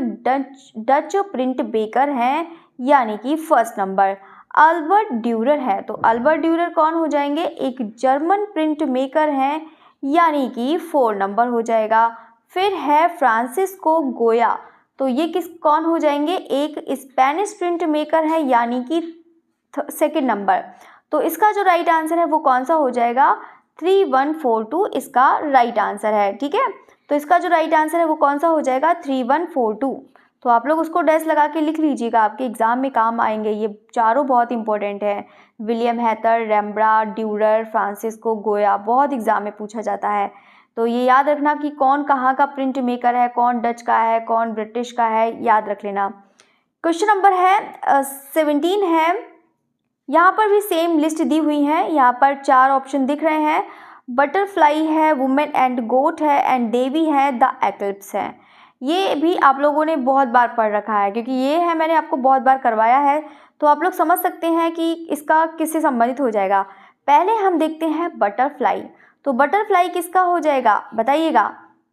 डच प्रिंट मेकर है, यानी कि फर्स्ट नंबर। अल्बर्ट ड्यूरर है, तो अल्बर्ट ड्यूरर कौन हो जाएंगे, एक जर्मन प्रिंट मेकर है, यानी कि 4 नंबर हो जाएगा। फिर है फ्रांसिस्को गोया, तो ये कौन हो जाएंगे, एक स्पेनिश प्रिंट मेकर है, यानी कि सेकेंड नंबर। तो इसका जो राइट आंसर है वो कौन सा हो जाएगा, 3142 इसका राइट आंसर है। ठीक है, तो इसका जो राइट आंसर है वो कौन सा हो जाएगा, 3142। तो आप लोग उसको डैश लगा के लिख लीजिएगा, आपके एग्जाम में काम आएंगे। ये चारों बहुत इंपॉर्टेंट है, विलियम हेथर, रेम्ब्रा, ड्यूरर, फ्रांसिस्को गोया, बहुत एग्जाम में पूछा जाता है। तो ये याद रखना कि कौन कहाँ का प्रिंट मेकर है, कौन डच का है, कौन ब्रिटिश का है, याद रख लेना। क्वेश्चन नंबर है 17 है, यहाँ पर भी सेम लिस्ट दी हुई है। यहाँ पर 4 ऑप्शन दिख रहे हैं, बटरफ्लाई है, वुमेन एंड गोट है, एंड देवी है, द एक्लिप्स है। ये भी आप लोगों ने बहुत बार पढ़ रखा है, क्योंकि ये है मैंने आपको बहुत बार करवाया है, तो आप लोग समझ सकते हैं कि इसका किससे संबंधित हो जाएगा। पहले हम देखते हैं बटरफ्लाई, तो बटरफ्लाई किसका हो जाएगा बताइएगा,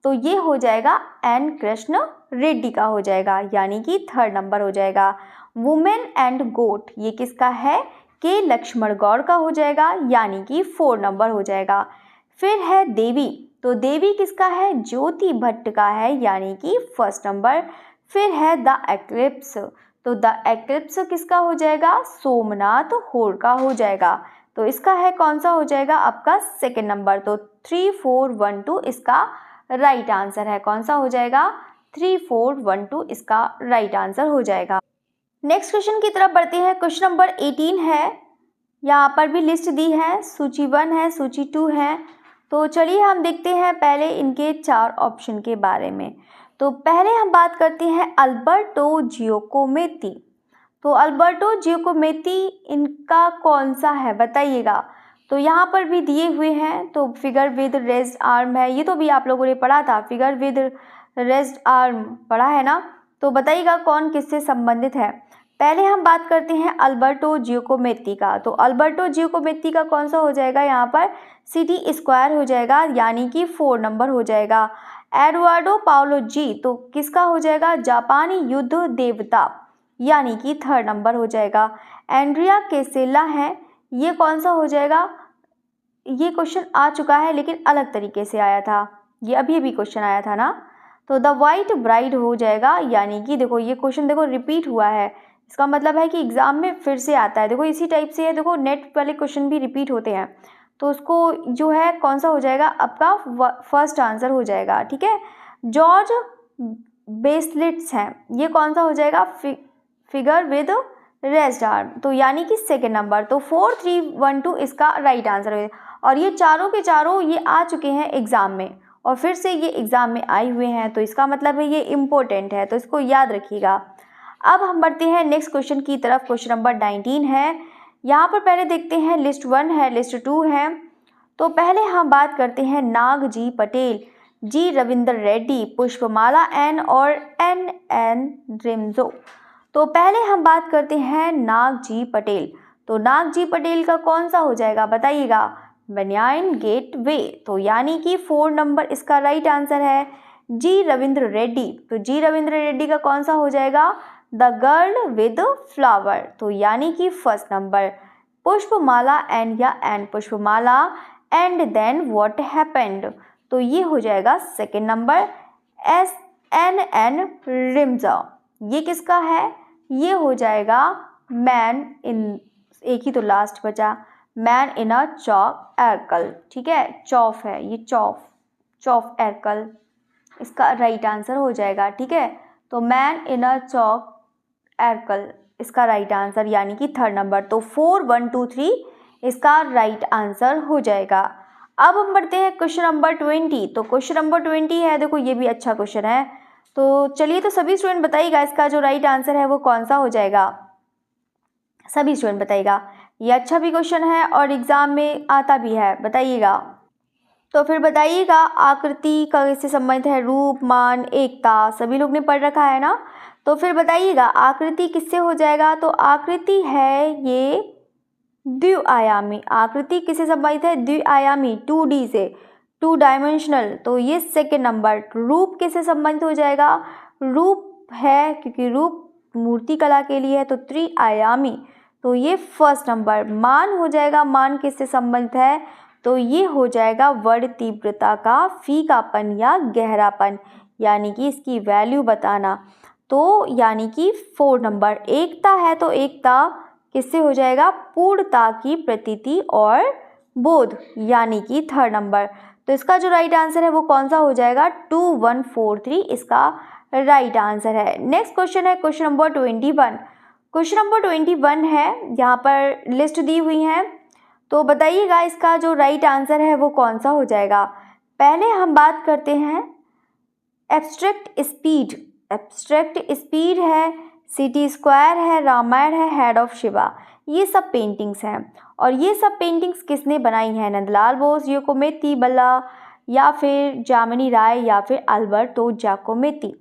तो ये हो जाएगा एन कृष्ण रेड्डी का हो जाएगा, यानी कि थर्ड नंबर हो जाएगा। वुमेन एंड गोट ये किसका है, के लक्ष्मण गौड़ का हो जाएगा, यानी कि 4 नंबर हो जाएगा। फिर है देवी, तो देवी किसका है, ज्योति भट्ट का है, यानी कि फर्स्ट नंबर। फिर है द एक्लिप्स, तो द एक्लिप्स किसका हो जाएगा, सोमनाथ होर का हो जाएगा। तो इसका है कौन सा हो जाएगा आपका सेकेंड नंबर। तो 3412 इसका राइट आंसर है, कौन सा हो जाएगा, 3412 इसका राइट आंसर हो जाएगा। नेक्स्ट क्वेश्चन की तरफ बढ़ते हैं। क्वेश्चन नंबर 18 है, यहाँ पर भी लिस्ट दी है, सूची 1 है, सूची 2 है। तो चलिए हम देखते हैं पहले इनके 4 ऑप्शन के बारे में। तो पहले हम बात करते हैं अल्बर्टो जियोकोमेती। तो अल्बर्टो जियोकोमेती इनका कौन सा है बताइएगा। तो यहाँ पर भी दिए हुए हैं, तो फिगर विद रेज्ड आर्म है, ये तो भी आप लोगों ने पढ़ा था, फिगर विद रेज्ड आर्म पढ़ा है ना। तो बताइएगा कौन किससे संबंधित है। पहले हम बात करते हैं अल्बर्टो जियोकोमेती का, तो अल्बर्टो जियोकोमेती का कौन सा हो जाएगा, यहाँ पर सिटी स्क्वायर हो जाएगा, यानी कि 4 नंबर हो जाएगा। एडवर्डो पाओलो जी, तो किसका हो जाएगा, जापानी युद्ध देवता, यानी कि 3rd नंबर हो जाएगा। एंड्रिया केसेला है, ये कौन सा हो जाएगा, ये क्वेश्चन आ चुका है लेकिन अलग तरीके से आया था, ये अभी क्वेश्चन आया था ना। तो द वाइट ब्राइड हो जाएगा, यानी कि देखो ये क्वेश्चन देखो रिपीट हुआ है, इसका मतलब है कि एग्जाम में फिर से आता है। देखो इसी टाइप से है, देखो नेट वाले क्वेश्चन भी रिपीट होते हैं, तो उसको जो है कौन सा हो जाएगा आपका फर्स्ट आंसर हो जाएगा। ठीक है, जॉर्ज बेस्लिट्स हैं, ये कौन सा हो जाएगा, फिगर विद रेस्ट आर्म, तो यानी कि सेकेंड नंबर। तो 4312 इसका राइट आंसर है। और ये चारों के चारों ये आ चुके हैं एग्जाम में, और फिर से ये एग्जाम में आए हुए हैं, तो इसका मतलब है ये इम्पोर्टेंट है, तो इसको याद रखिएगा। अब हम बढ़ते हैं नेक्स्ट क्वेश्चन की तरफ। क्वेश्चन नंबर 19 है, यहाँ पर पहले देखते हैं लिस्ट 1 है, लिस्ट 2 है। तो पहले हम बात करते हैं नागजी पटेल, जी रविंद्र रेड्डी, पुष्पमाला एन और एन रिमजो। तो पहले हम बात करते हैं नागजी पटेल, तो नागजी पटेल का कौन सा हो जाएगा बताइएगा, बनियान गेट वे, तो यानी कि 4 नंबर इसका राइट आंसर है। जी रविंद्र रेड्डी, तो जी रविंद्र रेड्डी का कौन सा हो जाएगा, द गर्ल विद फ्लावर, तो यानी कि फर्स्ट नंबर। पुष्पमाला एंड या एंड पुष्पमाला एंड देन व्हाट हैपेंड, तो ये हो जाएगा सेकेंड नंबर। एन रिमजा, ये किसका है, ये हो जाएगा मैन इन, एक ही तो लास्ट बचा, मैन इन अ चॉक एरकल। ठीक है, चौफ है ये, चौफ एरकल इसका राइट आंसर हो जाएगा। ठीक है, तो मैन इन अ चॉक एरकल इसका राइट आंसर, यानी कि 3rd नंबर। तो 4123 इसका राइट आंसर हो जाएगा। अब हम बढ़ते हैं क्वेश्चन नंबर 20। तो क्वेश्चन नंबर 20 है, देखो ये भी अच्छा क्वेश्चन है, तो चलिए तो सभी स्टूडेंट बताइएगा इसका जो राइट आंसर है वो कौन सा हो जाएगा, सभी स्टूडेंट बताइएगा। ये अच्छा भी क्वेश्चन है और एग्जाम में आता भी है, बताइएगा। तो फिर बताइएगा आकृति का इससे संबंधित है, रूप, मान, एकता, सभी लोग ने पढ़ रखा है ना। तो तो फिर बताइएगा आकृति किससे हो जाएगा, तो आकृति है ये द्विआयामी। आकृति किससे संबंधित है, द्विआयामी, 2D से, 2 डायमेंशनल। तो ये सेकेंड नंबर। रूप किससे संबंधित हो जाएगा, रूप है क्योंकि रूप मूर्ति कला के लिए है तो त्रिआयामी, तो ये फर्स्ट नंबर। मान हो जाएगा, मान किससे संबंधित है, तो ये हो जाएगा वर्ड तीव्रता का फीकापन या गहरापन, यानी कि इसकी वैल्यू बताना, तो यानी कि 4 नंबर। एकता है तो एकता किससे हो जाएगा, पूर्णता की प्रतीति और बोध, यानी कि 3rd नंबर। तो इसका जो राइट आंसर है वो कौन सा हो जाएगा, 2143 इसका राइट आंसर है। नेक्स्ट क्वेश्चन है क्वेश्चन नंबर 21। क्वेश्चन नंबर 21 है, यहाँ पर लिस्ट दी हुई है, तो बताइएगा इसका जो राइट आंसर है वो कौन सा हो जाएगा। पहले हम बात करते हैं एब्स्ट्रैक्ट स्पीड। एब्स्ट्रैक्ट स्पीड है, सिटी स्क्वायर है, रामायण है, हेड ऑफ शिवा, ये सब पेंटिंग्स हैं। और ये सब पेंटिंग्स किसने बनाई हैं, नंदलाल बोस, गियोकोमेती बल्ला, या फिर जामिनी राय, या फिर अल्बर्टो जाकोमेती।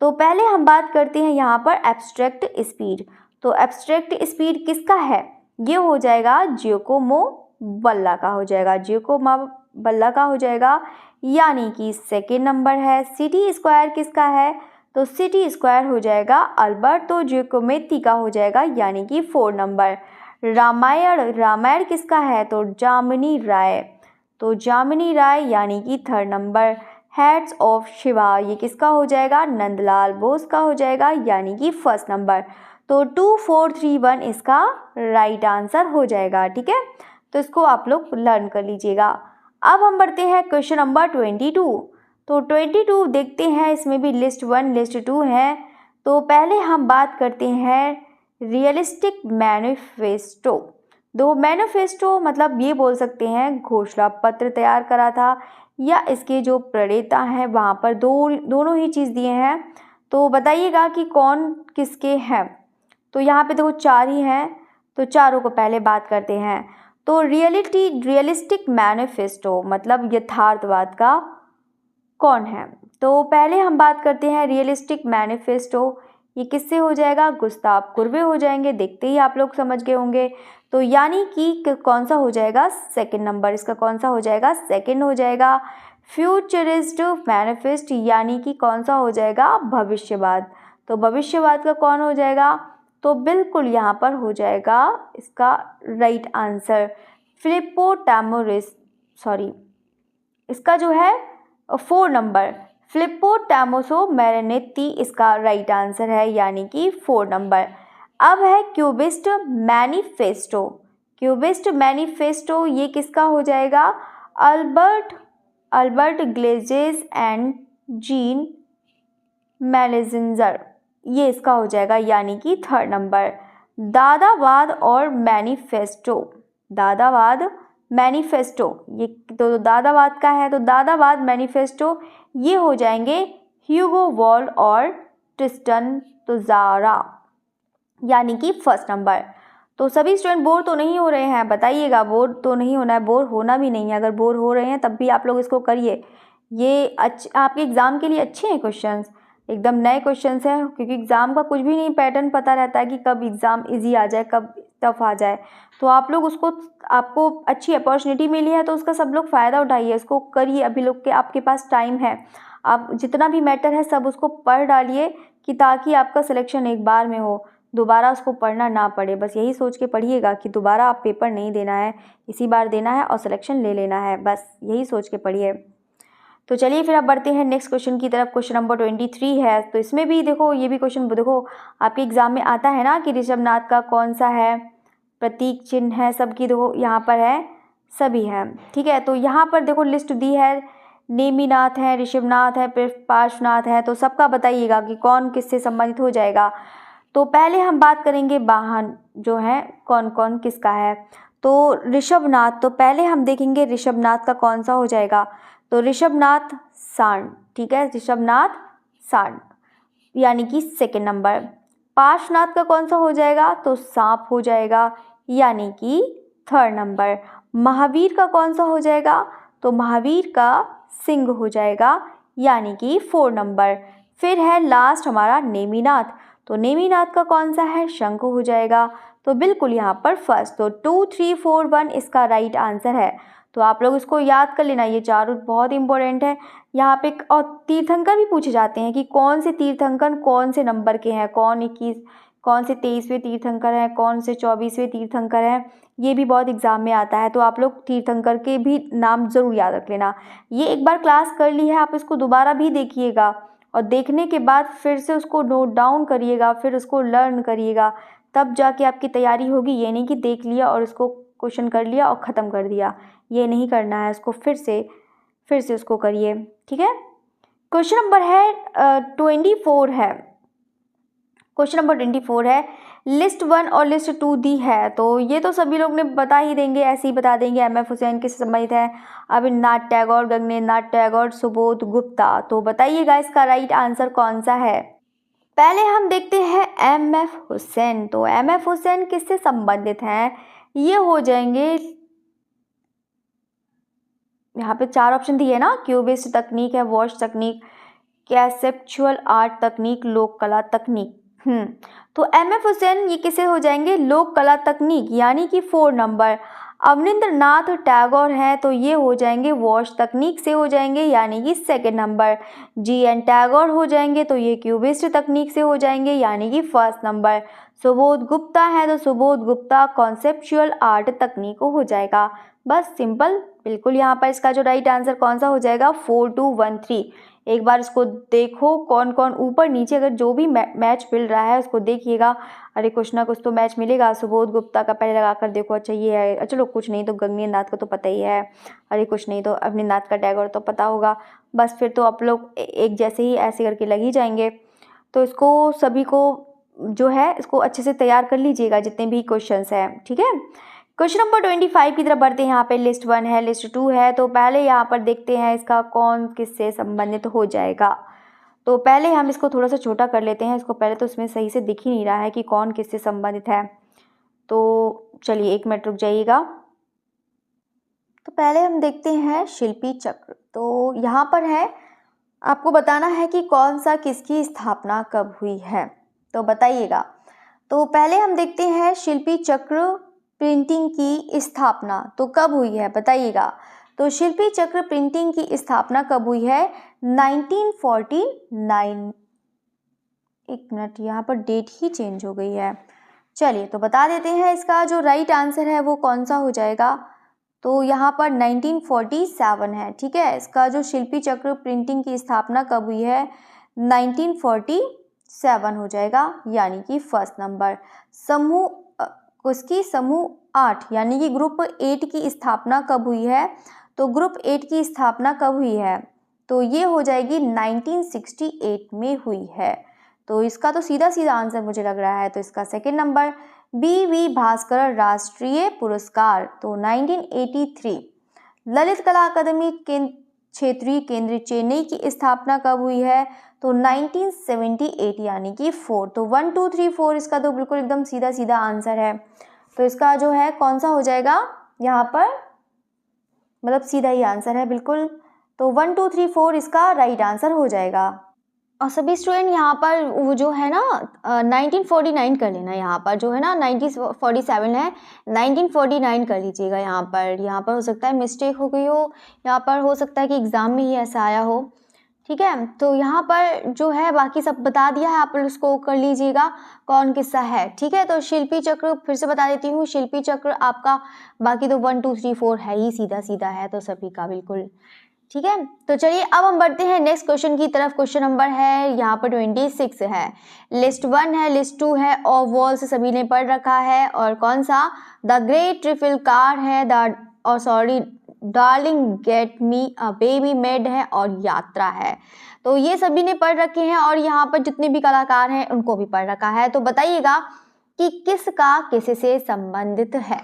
तो पहले हम बात करते हैं यहाँ पर एब्स्ट्रैक्ट स्पीड। तो एब्स्ट्रैक्ट स्पीड किसका है, ये हो जाएगा जियोकोमो बल्ला का हो जाएगा, जियोकोमो बल्ला का हो जाएगा, यानी कि सेकेंड नंबर है। सिटी स्क्वायर किसका है, तो सिटी स्क्वायर हो जाएगा अल्बर्टो जियोकोमेती का हो जाएगा, यानी कि 4 नंबर। रामायण, रामायण किसका है, तो जामिनी राय, तो जामिनी राय यानी कि 3rd number. Heads of Shiva ये किसका हो जाएगा, नंदलाल बोस का हो जाएगा, यानी कि 1st नंबर। तो 2431 इसका राइट आंसर हो जाएगा। ठीक है, तो इसको आप लोग लर्न कर लीजिएगा। अब हम बढ़ते हैं क्वेश्चन नंबर 22। तो 22 देखते हैं, इसमें भी लिस्ट 1 लिस्ट 2 है। तो पहले हम बात करते हैं रियलिस्टिक मैनिफेस्टो। दो मैनिफेस्टो मतलब ये बोल सकते हैं घोषणा पत्र तैयार करा था, या इसके जो प्रणेता हैं वहाँ पर दोनों ही चीज़ दिए हैं। तो बताइएगा कि कौन किसके हैं। तो यहाँ पे देखो 4 ही हैं, तो चारों को पहले बात करते हैं। तो रियलिस्टिक मैनिफेस्टो मतलब यथार्थवाद का कौन है। तो पहले हम बात करते हैं रियलिस्टिक मैनिफेस्टो, ये किससे हो जाएगा, गुस्ताव कुर्वे हो जाएंगे, देखते ही आप लोग समझ गए होंगे। तो यानी कि कौन सा हो जाएगा, सेकंड नंबर, इसका कौन सा हो जाएगा, सेकंड हो जाएगा। फ्यूचरिस्ट मैनिफेस्ट यानी कि कौन सा हो जाएगा, भविष्यवाद। तो भविष्यवाद का कौन हो जाएगा, तो बिल्कुल यहाँ पर हो जाएगा इसका राइट आंसर फिलिप्पो टैमोरिस, सॉरी इसका जो है 4 नंबर फिलिप्पो टैमोसो मैरिनेत्ती इसका राइट आंसर है, यानी कि 4 नंबर। अब है क्यूबिस्ट मैनिफेस्टो। क्यूबिस्ट मैनिफेस्टो ये किसका हो जाएगा, अल्बर्ट ग्लेजेस एंड जीन मेलेजेंजर, ये इसका हो जाएगा, यानी कि 3rd नंबर। दादावाद और मैनिफेस्टो, दादावाद मैनिफेस्टो ये तो दादावाद का है, तो दादावाद मैनिफेस्टो ये हो जाएंगे ह्यूगो वॉल और ट्रिस्टन तुजारा, यानी कि 1st नंबर। तो सभी स्टूडेंट बोर तो नहीं हो रहे हैं, बताइएगा, बोर तो नहीं होना है, बोर होना भी नहीं है। अगर बोर हो रहे हैं तब भी आप लोग इसको करिए, ये आपके एग्ज़ाम के लिए अच्छे हैं क्वेश्चंस, एकदम नए क्वेश्चंस हैं, क्योंकि एग्ज़ाम का कुछ भी नहीं पैटर्न पता रहता है कि कब एग्ज़ाम इजी आ जाए कब टफ आ जाए। तो आप लोग उसको, आपको अच्छी अपॉर्चुनिटी मिली है तो उसका सब लोग फ़ायदा उठाइए, उसको करिए। अभी लोग के आपके पास टाइम है, आप जितना भी मैटर है सब उसको पढ़ डालिए, कि ताकि आपका सिलेक्शन एक बार में हो, दोबारा उसको पढ़ना ना पड़े। बस यही सोच के पढ़िएगा कि दोबारा आप पेपर नहीं देना है, इसी बार देना है और सिलेक्शन ले लेना है, बस यही सोच के पढ़िए। तो चलिए फिर अब बढ़ते हैं नेक्स्ट क्वेश्चन की तरफ। क्वेश्चन नंबर 23 है। तो इसमें भी देखो, ये भी क्वेश्चन देखो आपके एग्जाम में आता है ना, कि ऋषभनाथ का कौन सा है प्रतीक चिन्ह है, सबकी देखो यहाँ पर है, सभी हैं, ठीक है। तो यहाँ पर देखो लिस्ट दी है, नेमिनाथ है, ऋषभनाथ है, फिर पार्श्वनाथ है, तो सबका बताइएगा कि कौन किससे संबंधित हो जाएगा। तो पहले हम बात करेंगे वाहन जो है कौन कौन किसका है। तो ऋषभनाथ, तो पहले हम देखेंगे ऋषभनाथ का कौन सा हो जाएगा। तो ऋषभनाथ सांड, ठीक है, ऋषभनाथ सांड यानी कि 2nd नंबर। पार्श्वनाथ का कौन सा हो जाएगा, तो सांप हो जाएगा, यानी कि 3rd नंबर। महावीर का कौन सा हो जाएगा, तो महावीर का सिंह हो जाएगा, यानी कि 4 नंबर। फिर है लास्ट हमारा नेमिनाथ। तो नेमिनाथ का कौन सा है, शंख हो जाएगा। तो बिल्कुल यहाँ पर फर्स्ट, तो 2 3 4 1 इसका राइट आंसर है। तो आप लोग इसको याद कर लेना, ये चारों बहुत इंपॉर्टेंट है। यहाँ पे और तीर्थंकर भी पूछे जाते हैं कि कौन से तीर्थंकर कौन से नंबर के हैं, कौन 21, कौन से 23वें तीर्थंकर हैं, कौन से 24वें तीर्थंकर हैं, ये भी बहुत एग्जाम में आता है। तो आप लोग तीर्थंकर के भी नाम ज़रूर याद रख लेना। ये एक बार क्लास कर ली है, आप इसको दोबारा भी देखिएगा और देखने के बाद फिर से उसको नोट डाउन करिएगा, फिर उसको लर्न करिएगा, तब जाके आपकी तैयारी होगी। ये नहीं कि देख लिया और उसको क्वेश्चन कर लिया और ख़त्म कर दिया, ये नहीं करना है। उसको फिर से उसको करिए, ठीक है। क्वेश्चन नंबर है 24 है। क्वेश्चन नंबर 24 है, लिस्ट 1 और लिस्ट 2 दी है। तो ये तो सभी लोग ने बता ही देंगे, ऐसे ही बता देंगे। एम एफ हुसैन किससे संबंधित है, अविनाथ टैगोर, गगनेन्द्रनाथ टैगोर, सुबोध गुप्ता। तो बताइएगा इसका राइट आंसर कौन सा है। पहले हम देखते हैं एम एफ हुसैन। तो एम एफ हुसैन किससे संबंधित हैं, ये हो जाएंगे, यहाँ पे 4 ऑप्शन दिए ना, क्यूबिस्ट तकनीक है, वॉश तकनीक, कैसेप्चुअल आर्ट तकनीक, लोक कला तकनीक। तो एम एफ हुसैन ये किसे हो जाएंगे, लोक कला तकनीक, यानी कि 4 नंबर। अवनींद्रनाथ टैगोर हैं तो ये हो जाएंगे वॉश तकनीक से हो जाएंगे, यानी कि 2nd number. G N Tagore हो जाएंगे तो ये क्यूबिस्ट तकनीक से हो जाएंगे, यानी कि 1st नंबर। सुबोध गुप्ता है तो सुबोध गुप्ता कॉन्सेप्चुअल आर्ट तकनीक हो जाएगा। बस सिंपल, बिल्कुल। यहाँ पर इसका जो राइट आंसर कौन सा हो जाएगा, 4 2 1 3। एक बार इसको देखो, कौन कौन ऊपर नीचे अगर जो भी मैच मिल रहा है उसको देखिएगा। अरे कुछ ना कुछ तो मैच मिलेगा। सुबोध गुप्ता का पहले लगा कर देखो, अच्छा ये है, चलो कुछ नहीं तो गगनेन्द्रनाथ का तो पता ही है, अरे कुछ नहीं तो अवनींद्रनाथ का टैगोर तो पता होगा। बस फिर तो आप लोग एक जैसे ही ऐसे करके लग ही जाएंगे। तो इसको सभी को जो है इसको अच्छे से तैयार कर लीजिएगा, जितने भी क्वेश्चंस हैं, ठीक है। क्वेश्चन नंबर 25 की तरफ बढ़ते हैं। यहाँ पे लिस्ट 1 है, लिस्ट 2 है। तो पहले यहाँ पर देखते हैं इसका कौन किससे संबंधित हो जाएगा। तो पहले हम इसको थोड़ा सा छोटा कर लेते हैं, इसको पहले तो इसमें सही से दिख ही नहीं रहा है कि कौन किससे संबंधित है। तो चलिए 1 मिनट रुक जाइएगा। तो पहले हम देखते हैं शिल्पी चक्र। तो यहाँ पर है, आपको बताना है कि कौन सा किसकी स्थापना कब हुई है, तो बताइएगा। तो पहले हम देखते हैं शिल्पी चक्र प्रिंटिंग की स्थापना तो कब हुई है, बताइएगा। तो शिल्पी चक्र प्रिंटिंग की स्थापना कब हुई है, 1949। 1 मिनट, यहाँ पर डेट ही चेंज हो गई है। चलिए तो बता देते हैं, इसका जो राइट आंसर है वो कौन सा हो जाएगा। तो यहाँ पर 1947 है, ठीक है। इसका जो शिल्पी चक्र प्रिंटिंग की स्थापना कब हुई है, 1947 हो जाएगा, यानी कि 1st नंबर। उसकी समूह 8 यानी कि ग्रुप 8 की स्थापना कब हुई है, तो ग्रुप 8 की स्थापना कब हुई है, तो ये हो जाएगी 1968 में हुई है। तो इसका तो सीधा सीधा आंसर मुझे लग रहा है, तो इसका 2nd number. B we Bhaskar राष्ट्रीय पुरस्कार तो 1983। ललित कला अकादमी क्षेत्रीय केंद्र चेन्नई की स्थापना कब हुई है, तो 1978 यानी कि 4। तो 1 2 3 4 इसका तो बिल्कुल एकदम सीधा सीधा आंसर है। तो इसका जो है कौन सा हो जाएगा यहाँ पर, मतलब सीधा ही आंसर है बिल्कुल। तो 1 2 3 4 इसका राइट आंसर हो जाएगा। और सभी स्टूडेंट यहाँ पर वो जो है ना 1949 कर लेना, यहाँ पर जो है ना 1947 है, 1949 कर लीजिएगा। यहाँ पर हो सकता है मिस्टेक हो गई हो, यहाँ पर हो सकता है कि एग्ज़ाम में ही ऐसा आया हो, ठीक है। तो यहाँ पर जो है बाकी सब बता दिया है, आप उसको कर लीजिएगा कौन किस्सा है, ठीक है। तो शिल्पी चक्र फिर से बता देती हूँ, शिल्पी चक्र आपका बाकी तो 1 2 3 4 है ही, सीधा सीधा है तो सभी का बिल्कुल, ठीक है। तो चलिए अब हम बढ़ते हैं नेक्स्ट क्वेश्चन की तरफ। क्वेश्चन नंबर है यहाँ पर 26 है, लिस्ट 1 है, लिस्ट 2 है, और वॉल से सभी ने पढ़ रखा है। और कौन सा, द ग्रेट ट्रिफिलकार है, darling get me a baby made है, और यात्रा है। तो ये सभी ने पढ़ रखे हैं और यहाँ पर जितने भी कलाकार हैं उनको भी पढ़ रखा है। तो बताइएगा कि किसका किससे संबंधित है।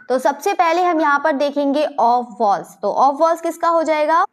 तो सबसे पहले हम यहाँ पर देखेंगे ऑफ वॉल्स। तो ऑफ वॉल्स किसका हो जाएगा,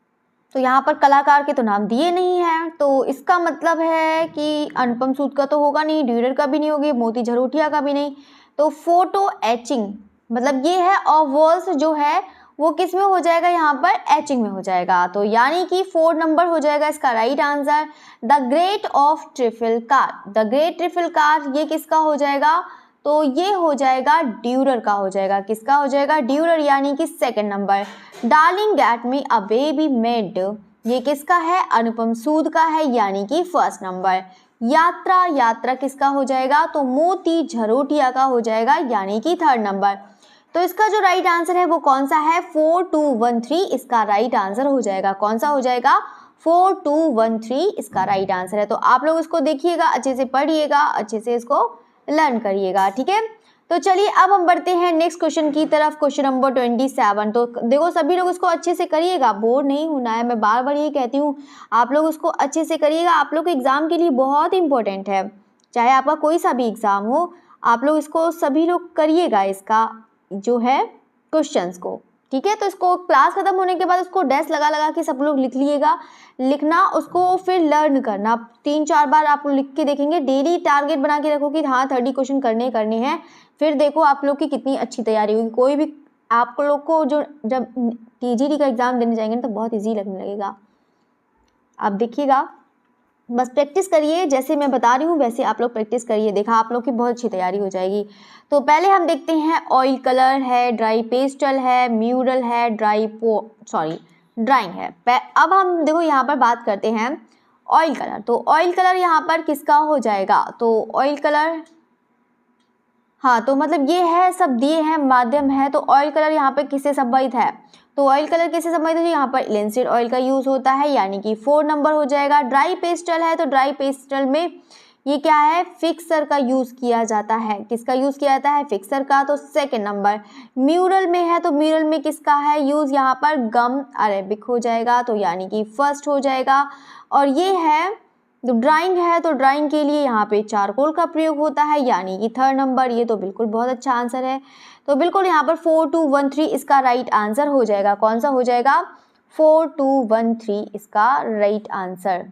तो यहाँ पर कलाकार के तो नाम दिए नहीं हैं, तो इसका मतलब है कि अनुपम सूद का तो होगा नहीं, ड्यूरर का भी नहीं होगी, मोती झरोटिया का भी नहीं। तो फोटो एचिंग मतलब ये है ऑफ वॉल्स जो है वो किस में हो जाएगा, यहाँ पर एचिंग में हो जाएगा। तो यानी कि 4 नंबर हो जाएगा इसका right answer. The great of ट्रिफिलकार, द ग्रेट ट्रिफिलकार ये किसका हो जाएगा, तो ये हो जाएगा ड्यूरर का हो जाएगा। किसका हो जाएगा, ड्यूरर, यानी कि second number. Darling get me a baby made, ये किसका है, अनुपम सूद का है, यानी कि फर्स्ट नंबर। यात्रा, यात्रा किसका हो जाएगा, तो मोती झरोटिया का हो जाएगा, यानी कि थर्ड नंबर। तो इसका जो राइट आंसर है वो कौन सा है, 4213 इसका राइट आंसर हो जाएगा। कौन सा हो जाएगा, 4213 इसका राइट आंसर है। तो आप लोग इसको देखिएगा, अच्छे से पढ़िएगा, अच्छे से इसको लर्न करिएगा, ठीक है। तो चलिए अब हम बढ़ते हैं नेक्स्ट क्वेश्चन की तरफ, क्वेश्चन नंबर 27। तो देखो सभी लोग इसको अच्छे से करिएगा, बोर नहीं होना है, मैं बार बार ये कहती हूँ, आप लोग उसको अच्छे से करिएगा। आप लोग एग्जाम के लिए बहुत इंपॉर्टेंट है, चाहे आपका कोई सा भी एग्जाम हो, आप लोग इसको सभी लोग करिएगा, इसका जो है क्वेश्चंस को, ठीक है। तो इसको क्लास खत्म होने के बाद उसको डेस्क लगा लगा के सब लोग लिख लिएगा, लिखना उसको फिर लर्न करना, 3-4 बार आप लिख के देखेंगे। डेली टारगेट बना के रखो कि हाँ 30 क्वेश्चन करने हैं, फिर देखो आप लोग की कितनी अच्छी तैयारी होगी। कोई भी आप लोग को जो जब टीजीटी का एग्जाम देने जाएंगे तो बहुत ईजी लगने लगेगा। आप देखिएगा, बस प्रैक्टिस करिए, जैसे मैं बता रही हूँ वैसे आप लोग प्रैक्टिस करिए, देखा आप लोग की बहुत अच्छी तैयारी हो जाएगी। तो पहले हम देखते हैं, ऑयल कलर है, ड्राई पेस्टल है, म्यूरल है, ड्राइंग है। अब हम देखो यहाँ पर बात करते हैं ऑयल कलर। तो ऑयल कलर यहाँ पर किसका हो जाएगा, तो ऑयल कलर, हाँ तो मतलब ये है, सब दिए हैं, माध्यम है, तो ऑयल कलर यहाँ पे किससे संबंधित है, तो ऑयल कलर किससे संबंधित है, यहाँ पर लिंसीड ऑयल का यूज होता है, यानी कि 4 नंबर हो जाएगा। ड्राई पेस्टल है, तो ड्राई पेस्टल में ये क्या है, फिक्सर का यूज किया जाता है। किसका यूज किया जाता है, फिक्सर का, तो सेकंड नंबर। म्यूरल में है, तो म्यूरल में किसका है यूज, यहाँ पर गम अरेबिक हो जाएगा, तो यानी कि फर्स्ट हो जाएगा। और ये है तो ड्राइंग है, तो ड्राइंग के लिए यहाँ पे चारकोल का प्रयोग होता है, यानी कि थर्ड नंबर। ये तो बिल्कुल बहुत अच्छा आंसर है, तो बिल्कुल यहाँ पर 4213 इसका राइट आंसर हो जाएगा। कौन सा हो जाएगा, 4213 इसका राइट आंसर।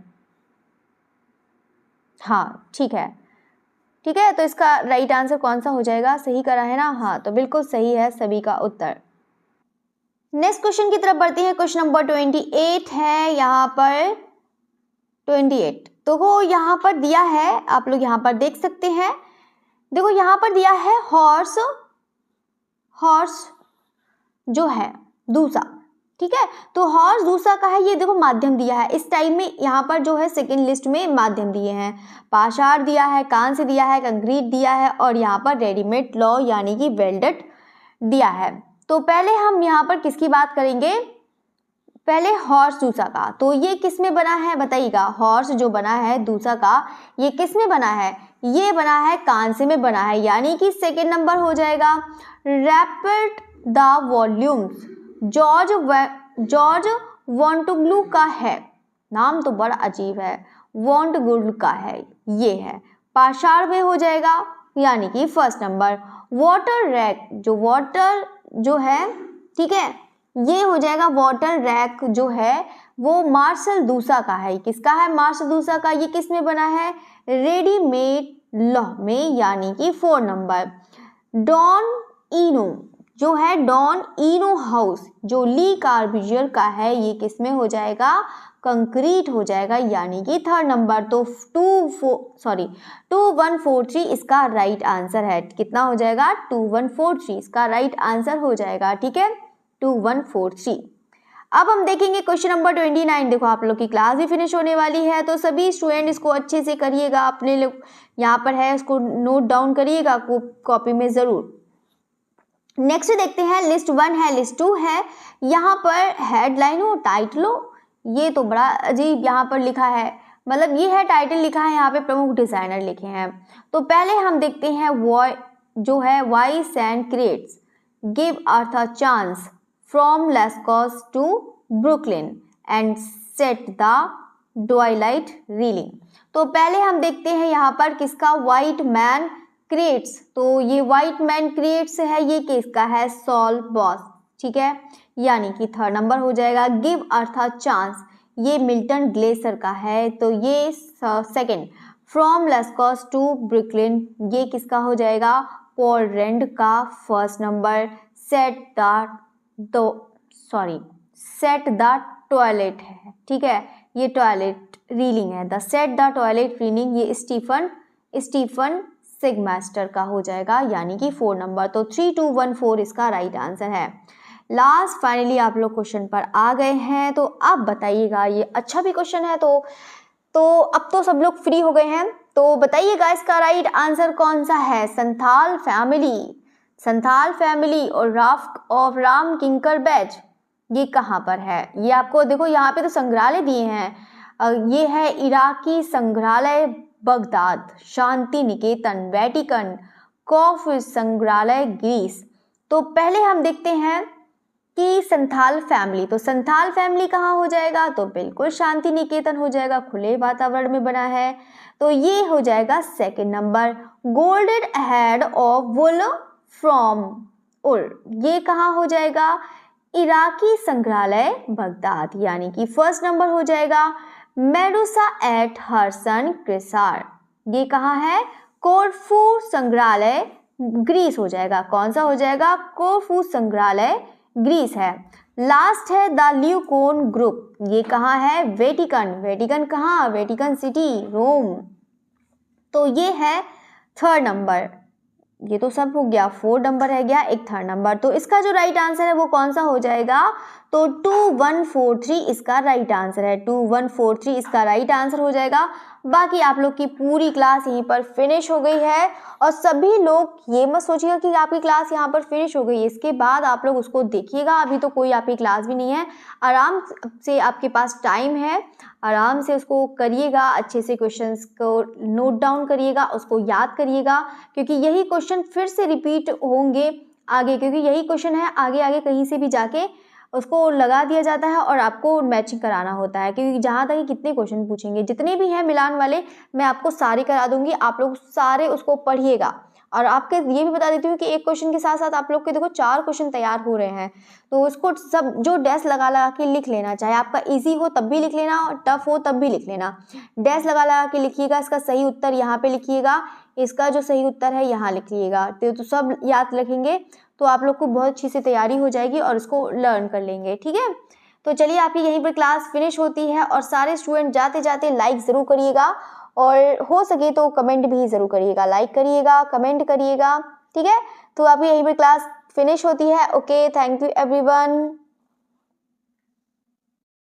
हाँ ठीक है, ठीक है, तो इसका राइट आंसर कौन सा हो जाएगा, सही करा है ना, हाँ तो बिल्कुल सही है सभी का उत्तर। नेक्स्ट क्वेश्चन की तरफ बढ़ते हैं, क्वेश्चन नंबर 28 है यहाँ पर, 28। तो वो यहाँ पर दिया है, आप लोग यहाँ पर देख सकते हैं, देखो यहाँ पर दिया है हॉर्स जो है दूसरा, ठीक है। तो हॉर्स दूसरा का है, ये देखो माध्यम दिया है, इस टाइम में यहाँ पर जो है सेकंड लिस्ट में माध्यम दिए हैं, पाषाण दिया है, कांस्य दिया है, कंक्रीट दिया है, और यहाँ पर रेडीमेड लॉ यानी कि वेल्डेड दिया है। तो पहले हम यहाँ पर किसकी बात करेंगे, पहले हॉर्स दूसरा का, तो ये किस में बना है बताइएगा, हॉर्स जो बना है दूसरा का, ये किस में बना है, ये बना है कांस्य में बना है, यानी कि सेकंड नंबर हो जाएगा। रैपिड द वॉल्यूम्स जॉर्ज वॉन्टुग्लू का है, नाम तो बड़ा अजीब है, वॉन्टगुल का है, ये है पाषाण में हो जाएगा, यानी कि फर्स्ट नंबर। वाटर रैक जो है, ठीक है, ये हो जाएगा वाटर रैक जो है वो मार्शल दूसरा का है। किसका है, मार्शल दूसरा का, ये किस में बना है, रेडीमेड लॉ में, यानी कि 4 नंबर। डॉन इनो जो है, डॉन इनो हाउस जो ली कार्बिजियर का है, ये किस में हो जाएगा, कंक्रीट हो जाएगा, यानी कि थर्ड नंबर। तो 2143 इसका राइट आंसर है। कितना हो जाएगा, 2143 इसका राइट आंसर हो जाएगा, ठीक है, 2143। अब हम देखेंगे क्वेश्चन नंबर 29। देखो आप लोग की क्लास भी फिनिश होने वाली है, तो सभी स्टूडेंट इसको अच्छे से करिएगा, अपने लोग यहाँ पर है इसको नोट डाउन करिएगा कॉपी में जरूर। नेक्स्ट देखते हैं, लिस्ट 1 है, लिस्ट 2 है, यहाँ पर हेडलाइन हो, टाइटल हो, ये तो बड़ा अजीब यहाँ पर लिखा है, मतलब ये है टाइटल लिखा है, यहाँ पे प्रमुख डिजाइनर लिखे हैं। तो पहले हम देखते हैं जो है why sand creates give earth a chance from लेस्कॉस to Brooklyn and set the twilight reeling. तो पहले हम देखते हैं यहाँ पर किसका, व्हाइट मैन क्रिएट्स, तो ये व्हाइट मैन क्रिएट्स है, ये किसका है, सॉल बॉस, ठीक है, यानी कि थर्ड नंबर हो जाएगा। गिव अर्थ अ चांस, ये मिल्टन ग्लेसर का है, तो ये सेकंड। फ्रॉम लेस्कॉस टू ब्रुकलिन, ये किसका हो जाएगा, पॉल रेंड का first number. Set the sorry set the toilet है, ठीक है, ये टॉयलेट रीलिंग है, the set the toilet reeling, ये स्टीफन सिगमास्टर का हो जाएगा, यानी कि 4 नंबर। तो 3214 इसका राइट आंसर है। लास्ट फाइनली आप लोग क्वेश्चन पर आ गए हैं, तो आप बताइएगा, ये अच्छा भी क्वेश्चन है, तो अब तो सब लोग फ्री हो गए हैं, तो बताइएगा इसका राइट आंसर कौन सा है। संथाल फैमिली और raft of Ram Kinkar batch, ये कहाँ पर है? ये आपको देखो यहाँ पे तो संग्रहालय दिए हैं, ये है इराकी संग्रहालय बगदाद, शांति निकेतन वेटिकन, कॉफ संग्रहालय ग्रीस। तो पहले हम देखते हैं कि संथाल फैमिली, तो संथाल फैमिली कहाँ हो जाएगा? तो बिल्कुल शांति निकेतन हो जाएगा, खुले वातावरण में बना है, तो ये हो जाएगा second number. Golden head of wool from Ur, ये कहाँ हो जाएगा? इराकी संग्रहालय बगदाद, यानी कि फर्स्ट नंबर हो जाएगा। मेडुसा एट हर्सन क्रिसार, ये कहाँ है? कोरफू संग्रहालय ग्रीस हो जाएगा। कौन सा हो जाएगा? कोरफू संग्रहालय ग्रीस है। लास्ट है द ल्यूकोन ग्रुप, ये कहाँ है? वेटिकन कहाँ? वेटिकन सिटी रोम, तो ये है थर्ड नंबर। ये तो सब हो गया, 4 नंबर रह गया, एक थर्ड नंबर। तो इसका जो राइट आंसर है वो कौन सा हो जाएगा? तो 2143 इसका राइट आंसर है, 2143 इसका राइट आंसर हो जाएगा। बाकी आप लोग की पूरी क्लास यहीं पर फिनिश हो गई है, और सभी लोग ये मत सोचिएगा कि आपकी क्लास यहाँ पर फिनिश हो गई है, इसके बाद आप लोग उसको देखिएगा, अभी तो कोई आपकी क्लास भी नहीं है, आराम से आपके पास टाइम है, आराम से उसको करिएगा, अच्छे से क्वेश्चंस को नोट डाउन करिएगा, उसको याद करिएगा, क्योंकि यही क्वेश्चन फिर से रिपीट होंगे आगे, क्योंकि यही क्वेश्चन है आगे आगे कहीं से भी जाके उसको लगा दिया जाता है और आपको मैचिंग कराना होता है, क्योंकि जहाँ तक कितने क्वेश्चन पूछेंगे, जितने भी हैं मिलान वाले मैं आपको सारे करा दूंगी, आप लोग सारे उसको पढ़िएगा। और आपके ये भी बता देती हूँ कि एक क्वेश्चन के साथ साथ आप लोग के देखो 4 क्वेश्चन तैयार हो रहे हैं, तो उसको सब जो डैश लगा लगा के लिख लेना, चाहे आपका इजी हो तब भी लिख लेना और टफ हो तब भी लिख लेना, डैश लगा लगा के लिखिएगा, इसका सही उत्तर यहाँ पे लिखिएगा, इसका जो सही उत्तर है यहाँ लिखिएगा, तो सब याद रखेंगे तो आप लोग को बहुत अच्छी से तैयारी हो जाएगी और इसको लर्न कर लेंगे, ठीक है। तो चलिए आपकी यहीं पर क्लास फिनिश होती है, और सारे स्टूडेंट जाते जाते लाइक ज़रूर करिएगा, और हो सके तो कमेंट भी ज़रूर करिएगा, लाइक करिएगा, कमेंट करिएगा, ठीक है। तो आपकी यहीं पर क्लास फिनिश होती है। Okay, thank you everyone.